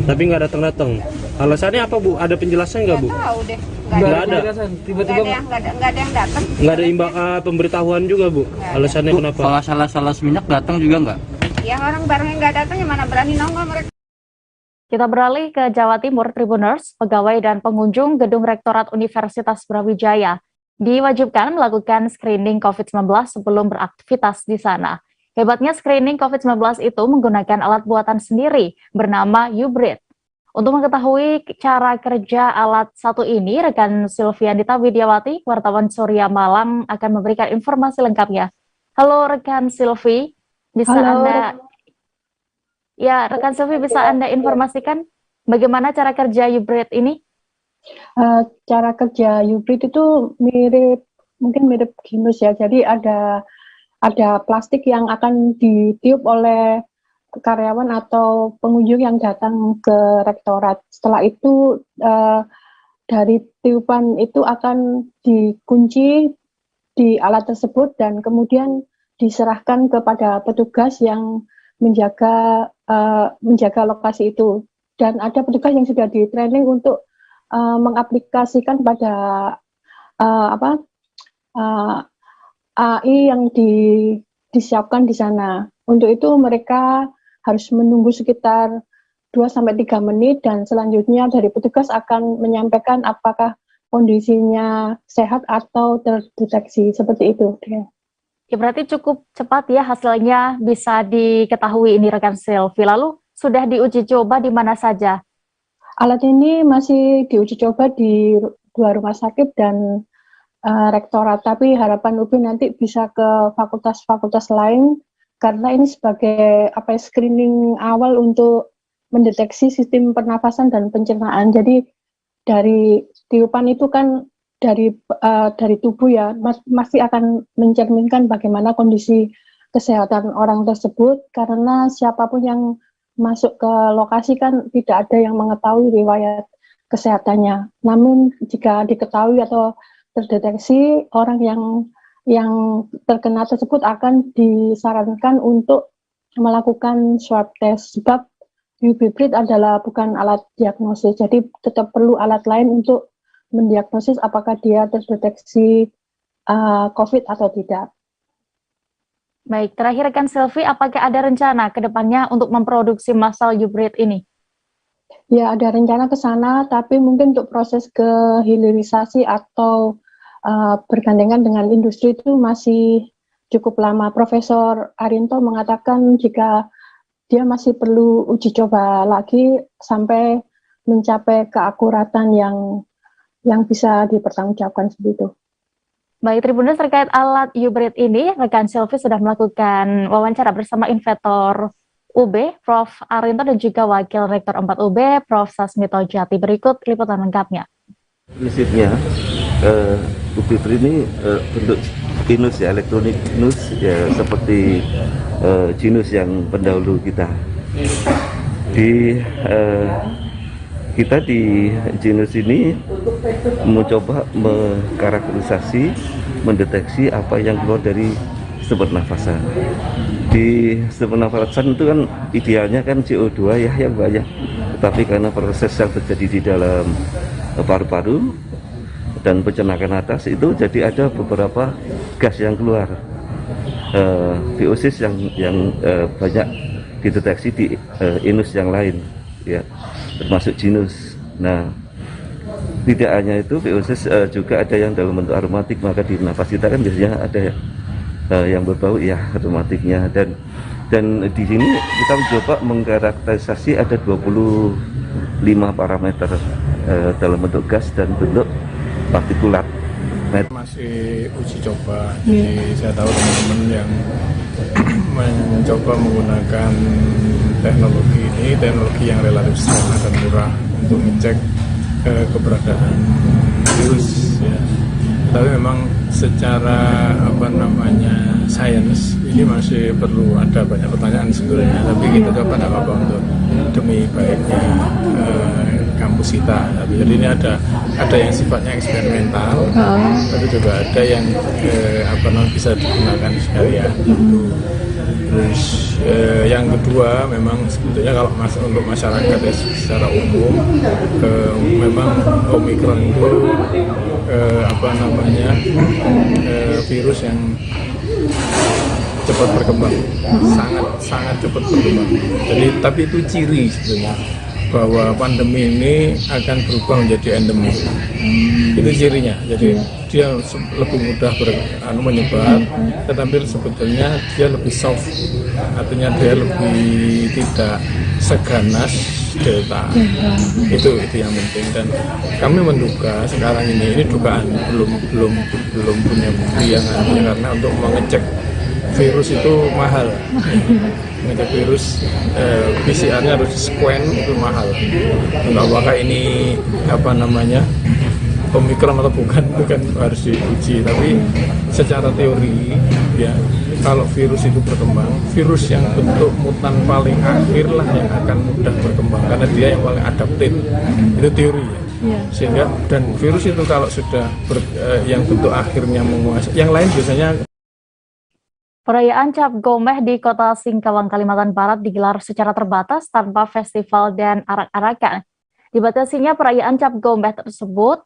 Tapi nggak datang-datang. Alasannya apa Bu? Ada penjelasan nggak Bu? Nggak tahu deh. Nggak ada. Tiba-tiba nggak ada yang datang. Nggak ada pemberitahuan juga Bu? Alasannya Bu, kenapa? kalau salah minyak datang juga nggak? Yang orang barangnya nggak datang, yang mana berani nongol mereka. Kita beralih ke Jawa Timur, Tribuners. Pegawai dan pengunjung Gedung Rektorat Universitas Brawijaya diwajibkan melakukan screening COVID-19 sebelum beraktivitas di sana. Hebatnya screening COVID-19 itu menggunakan alat buatan sendiri bernama U-Breathe. Untuk mengetahui cara kerja alat satu ini, rekan Silvianita Widiawati, wartawan Surya Malang, akan memberikan informasi lengkapnya. Halo rekan Silvi, bisa Anda... Ya, rekan Silvi, bisa Anda informasikan bagaimana cara kerja U-Breathe ini? Cara kerja U-Breathe itu mungkin mirip ginus ya. Jadi ada plastik yang akan ditiup oleh karyawan atau pengunjung yang datang ke rektorat. Setelah itu dari tiupan itu akan dikunci di alat tersebut dan kemudian diserahkan kepada petugas yang menjaga lokasi itu. Dan ada petugas yang sudah di-training untuk mengaplikasikan pada AI yang disiapkan di sana. Untuk itu mereka harus menunggu sekitar 2-3 menit dan selanjutnya dari petugas akan menyampaikan apakah kondisinya sehat atau terdeteksi, seperti itu. Ya, berarti cukup cepat ya hasilnya bisa diketahui ini rekan Silvi. Lalu sudah diuji coba di mana saja? Alat ini masih diuji coba di 2 rumah sakit dan rektorat, tapi harapan UB nanti bisa ke fakultas-fakultas lain karena ini sebagai screening awal untuk mendeteksi sistem pernafasan dan pencernaan. Jadi dari tiupan itu kan dari tubuh ya, masih akan mencerminkan bagaimana kondisi kesehatan orang tersebut, karena siapapun yang masuk ke lokasi kan tidak ada yang mengetahui riwayat kesehatannya. Namun jika diketahui atau terdeteksi, orang yang terkena tersebut akan disarankan untuk melakukan swab test, sebab U-Breathe adalah bukan alat diagnosis, jadi tetap perlu alat lain untuk mendiagnosis apakah dia terdeteksi COVID atau tidak. Baik, terakhir rekan Silvi, apakah ada rencana ke depannya untuk memproduksi massal U-Breathe ini? Ya, ada rencana ke sana, tapi mungkin untuk proses kehilirisasi atau bergandengan dengan industri itu masih cukup lama. Profesor Arinto mengatakan jika dia masih perlu uji coba lagi sampai mencapai keakuratan yang bisa dipertanggungjawabkan seperti itu. Baik, Tribuners, terkait alat hybrid ini, rekan Silvi sudah melakukan wawancara bersama Inventor UB, Prof. Arinto, dan juga Wakil Rektor 4 UB, Prof. Sasmito Jati. Berikut liputan lengkapnya. Prinsipnya, UB ini bentuk Genus ya, elektronik Genus ya, seperti Genus yang pendahulu kita. Kita di Genus ini mencoba mengkarakterisasi, mendeteksi apa yang keluar dari sistem pernafasan. Di sistem pernafasan itu kan idealnya kan CO2 ya yang banyak, tetapi karena proses yang terjadi di dalam paru-paru dan pencernaan atas itu jadi ada beberapa gas yang keluar, VOCs yang banyak dideteksi di inus yang lain ya, termasuk Genus. Nah, tidak hanya itu, VOCs juga ada yang dalam bentuk aromatik, maka di nafas kita kan biasanya ada yang berbau ya aromatiknya, dan di sini kita mencoba mengkarakterisasi ada 25 parameter dalam bentuk gas dan bentuk partikulat. Masih uji coba, jadi saya tahu teman-teman yang mencoba menggunakan teknologi yang relatif sederhana dan murah untuk mengecek keberadaan virus ya. Tapi memang secara sains ini masih perlu ada banyak pertanyaan sebenarnya, tapi kita coba tidak apa-apa untuk demi baiknya kampus kita. Jadi ini ada yang sifatnya eksperimental, tapi juga ada yang bisa digunakan sekalian. Terus yang kedua, memang sebetulnya kalau untuk masyarakat ya, secara umum memang Omikron itu virus yang cepat berkembang, sangat cepat berkembang. Jadi tapi itu ciri sebetulnya bahwa pandemi ini akan berubah menjadi endemi. Itu cirinya. Jadi dia lebih mudah menyebar, tetapi sebetulnya dia lebih soft. Artinya dia lebih tidak seganas Delta. Itu yang penting, dan kami menduga sekarang ini dugaan, belum punya bukti yang karena untuk mengecek virus itu mahal. Mengecek virus PCR-nya harus di-scan, itu mahal. Apakah ini Omikron atau bukan harus diuji, tapi secara teori ya, kalau virus itu berkembang, virus yang bentuk mutan paling akhir lah yang akan mudah berkembang karena dia yang paling adaptif. Itu teori ya. Sehingga dan virus itu kalau sudah yang bentuk akhirnya menguasai, yang lain biasanya. Perayaan Cap Gomeh di Kota Singkawang, Kalimantan Barat digelar secara terbatas tanpa festival dan arak-arakan. Dibatasinya perayaan Cap Gomeh tersebut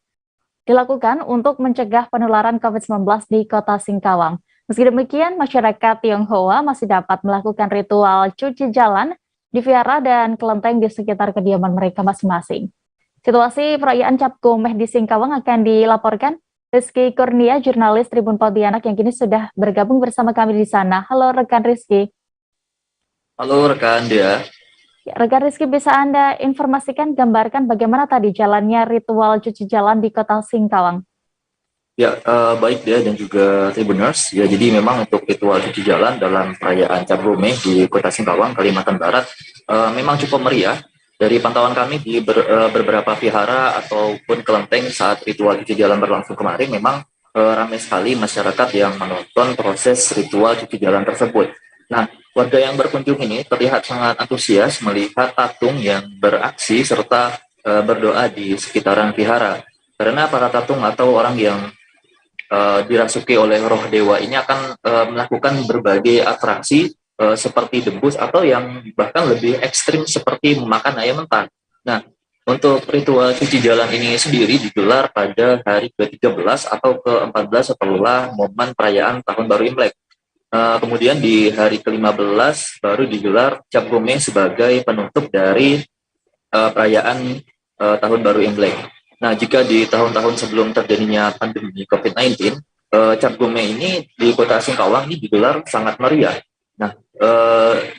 dilakukan untuk mencegah penularan COVID-19 di Kota Singkawang. Meski demikian, masyarakat Tionghoa masih dapat melakukan ritual cuci jalan di vihara dan kelenteng di sekitar kediaman mereka masing-masing. Situasi perayaan Cap Gomeh di Singkawang akan dilaporkan Rizky Kurnia, jurnalis Tribun Pontianak yang kini sudah bergabung bersama kami di sana. Halo rekan Rizky. Halo rekan Dea. Rekan Rizky, bisa Anda informasikan, gambarkan bagaimana tadi jalannya ritual cuci jalan di Kota Singkawang? Ya, baik Dea dan juga Tribuners. Ya, jadi memang untuk ritual cuci jalan dalam perayaan Cap Gomeh di Kota Singkawang, Kalimantan Barat, memang cukup meriah. Dari pantauan kami di beberapa vihara ataupun kelenteng saat ritual cuci jalan berlangsung kemarin, memang ramai sekali masyarakat yang menonton proses ritual cuci jalan tersebut. Nah, warga yang berkunjung ini terlihat sangat antusias melihat tatung yang beraksi serta berdoa di sekitaran vihara. Karena para tatung atau orang yang dirasuki oleh roh dewa ini akan melakukan berbagai atraksi seperti debus atau yang bahkan lebih ekstrim seperti memakan ayam mentah. Nah, untuk ritual cuci jalan ini sendiri digelar pada hari ke-13 atau ke-14 setelah momen perayaan Tahun Baru Imlek. Kemudian di hari ke-15 baru digelar Cap Gomeh sebagai penutup dari perayaan Tahun Baru Imlek. Nah, jika di tahun-tahun sebelum terjadinya pandemi COVID-19, Cap Gome ini di Kota Singkawang ini digelar sangat meriah. Nah,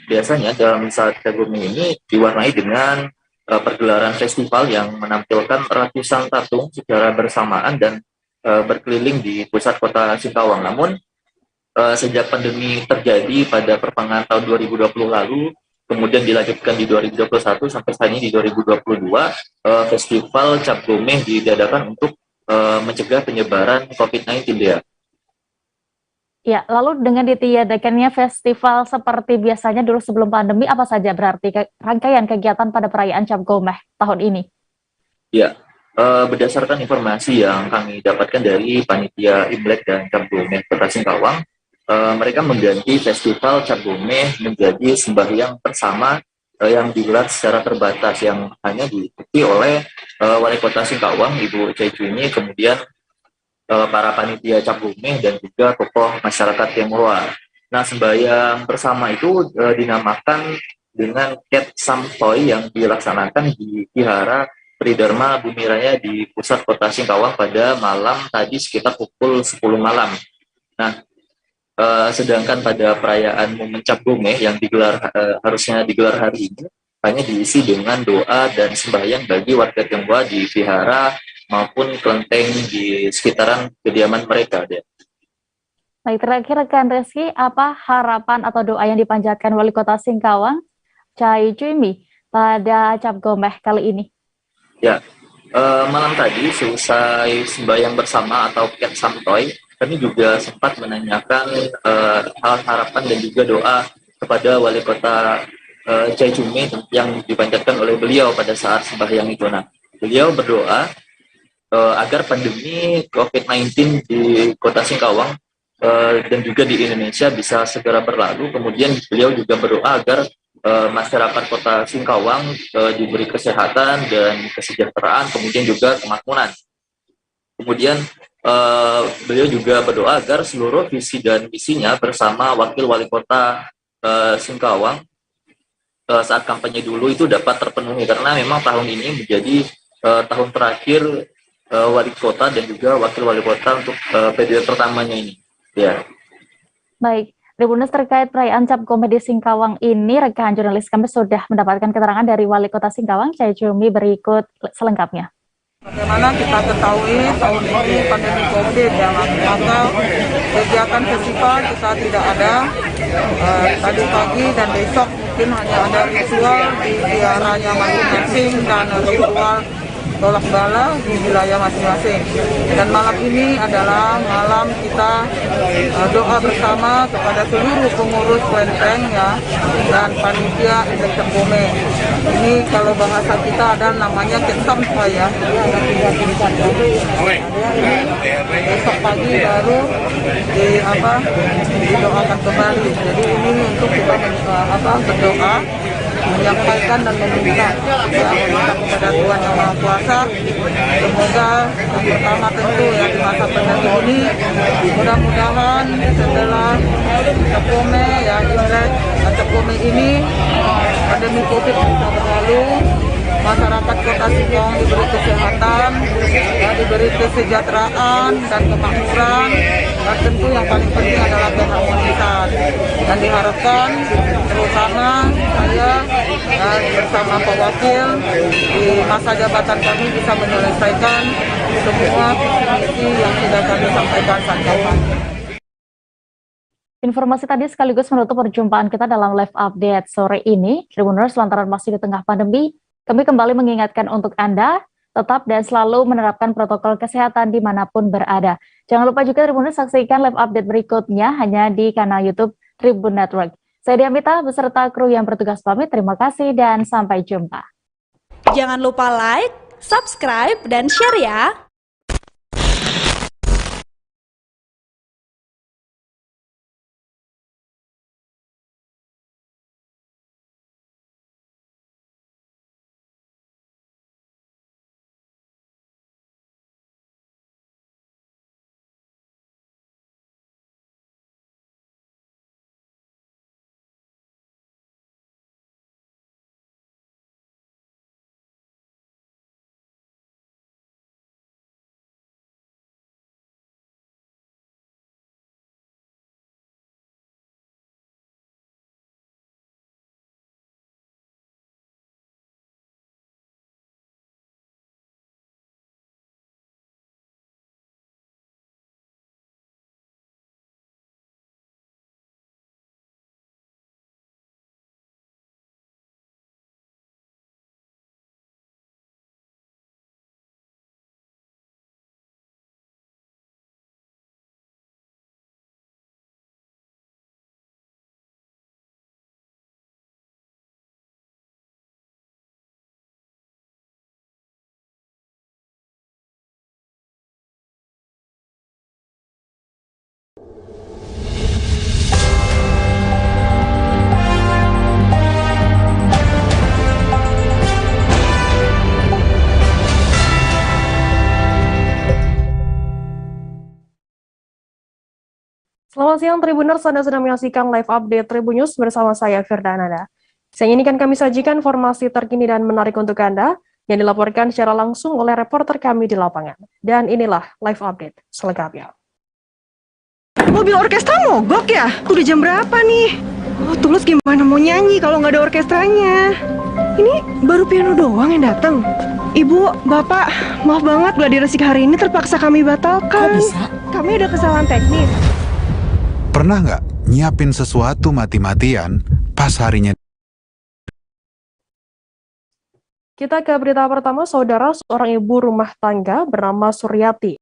biasanya dalam saat Cap Gome ini diwarnai dengan pergelaran festival yang menampilkan ratusan tatung secara bersamaan dan berkeliling di pusat Kota Singkawang. Namun, sejak pandemi terjadi pada pertengahan tahun 2020 lalu, kemudian dilanjutkan di 2021 sampai saat ini di 2022, festival Cap Gome diadakan untuk mencegah penyebaran COVID-19 dia. Ya, lalu dengan ditiadakannya festival seperti biasanya dulu sebelum pandemi, apa saja berarti rangkaian kegiatan pada perayaan Cap Gome tahun ini? Ya, berdasarkan informasi yang kami dapatkan dari panitia Imlek dan Cap Gome Kota Singkawang, mereka mengganti festival Cap Gome menjadi sembahyang bersama yang digelar secara terbatas yang hanya diikuti oleh Wali Kota Singkawang, Ibu Chai Chuni, kemudian para panitia Cap Gome dan juga tokoh masyarakat Tionghoa. Nah, sembahyang bersama itu dinamakan dengan Ket Samtoy yang dilaksanakan di Vihara Tridharma Bumi Raya di pusat Kota Singkawang pada malam tadi sekitar pukul 10 malam. Nah, sedangkan pada perayaan Momen Cap Gome yang digelar harusnya digelar hari ini hanya diisi dengan doa dan sembahyang bagi warga Tionghoa di vihara maupun kelenteng di sekitaran kediaman mereka. Baik, terakhir rekan Reski, apa harapan atau doa yang dipanjatkan Wali Kota Singkawang, Chai Chumi, pada Cap Gome kali ini? Ya, malam tadi selesai sembahyang bersama atau Ket Samtoy, kami juga sempat menanyakan harapan dan juga doa kepada Wali Kota Chai Chumi yang dipanjatkan oleh beliau pada saat sembahyang itu. Nah, beliau berdoa agar pandemi COVID-19 di Kota Singkawang dan juga di Indonesia bisa segera berlalu. Kemudian beliau juga berdoa agar masyarakat Kota Singkawang diberi kesehatan dan kesejahteraan, kemudian juga kemakmuran. Kemudian beliau juga berdoa agar seluruh visi dan misinya bersama Wakil Wali Kota Singkawang saat kampanye dulu itu dapat terpenuhi, karena memang tahun ini menjadi tahun terakhir Wali Kota dan juga Wakil Wali Kota untuk periode pertamanya ini. Ya. Baik, Tribuners, terkait perayaan Cap Gome di Singkawang ini, rekan jurnalis kami sudah mendapatkan keterangan dari Wali Kota Singkawang, Chai Chumi, berikut selengkapnya. Bagaimana kita ketahui tahun ini pandemi COVID ya, maka kegiatan festival kita tidak ada. Tadi pagi dan besok mungkin hanya ada ritual di viharanya masing-masing dan ritual tolak bala di wilayah masing-masing. Dan malam ini adalah malam kita doa bersama kepada seluruh pengurus kelenteng ya dan panitia Imlek Cap Gome. Ini kalau bahasa kita ada namanya Ketsampa ya. Besok pagi baru didoakan kembali. Jadi ini untuk kita berdoa, menyampaikan dan meminta kepada Tuhan Yang Maha Kuasa, semoga yang pertama tentu ya di masa pandemi ini mudah-mudahan setelah Cap Gome ya Imlek Cap Gome ini pandemi COVID bisa berlalu, masyarakat Kota Singkawang diberi kesehatan, ya, diberi kesejahteraan dan kemakmuran, dan tentu yang paling penting adalah keharmonisan. Dan diharapkan terutama saya bersama Pak Wakil di masa jabatan kami bisa menyelesaikan semua visi yang sudah kami sampaikan sampai hari. Informasi tadi sekaligus menutup perjumpaan kita dalam live update sore ini. Tribuners, lantaran masih di tengah pandemi, kami kembali mengingatkan untuk Anda tetap dan selalu menerapkan protokol kesehatan dimanapun berada. Jangan lupa juga Tribuners saksikan live update berikutnya hanya di kanal YouTube Tribun Network. Saya Diamita beserta kru yang bertugas pamit. Terima kasih dan sampai jumpa. Jangan lupa like, subscribe, dan share ya. Selamat siang Tribuners, Anda sedang menyaksikan live update Tribun News bersama saya Firdanada. Siang ini kan kami sajikan informasi terkini dan menarik untuk Anda yang dilaporkan secara langsung oleh reporter kami di lapangan. Dan inilah live update selengkapnya. Mobil orkestra mogok ya? Udah jam berapa nih? Oh, Tulus gimana mau nyanyi kalau nggak ada orkestranya? Ini baru piano doang yang datang. Ibu, Bapak, maaf banget gladi resik hari ini terpaksa kami batalkan. Kok bisa? Kami ada kesalahan teknis. Pernah nggak nyiapin sesuatu mati-matian pas harinya? Kita ke berita pertama, saudara, seorang ibu rumah tangga bernama Suryati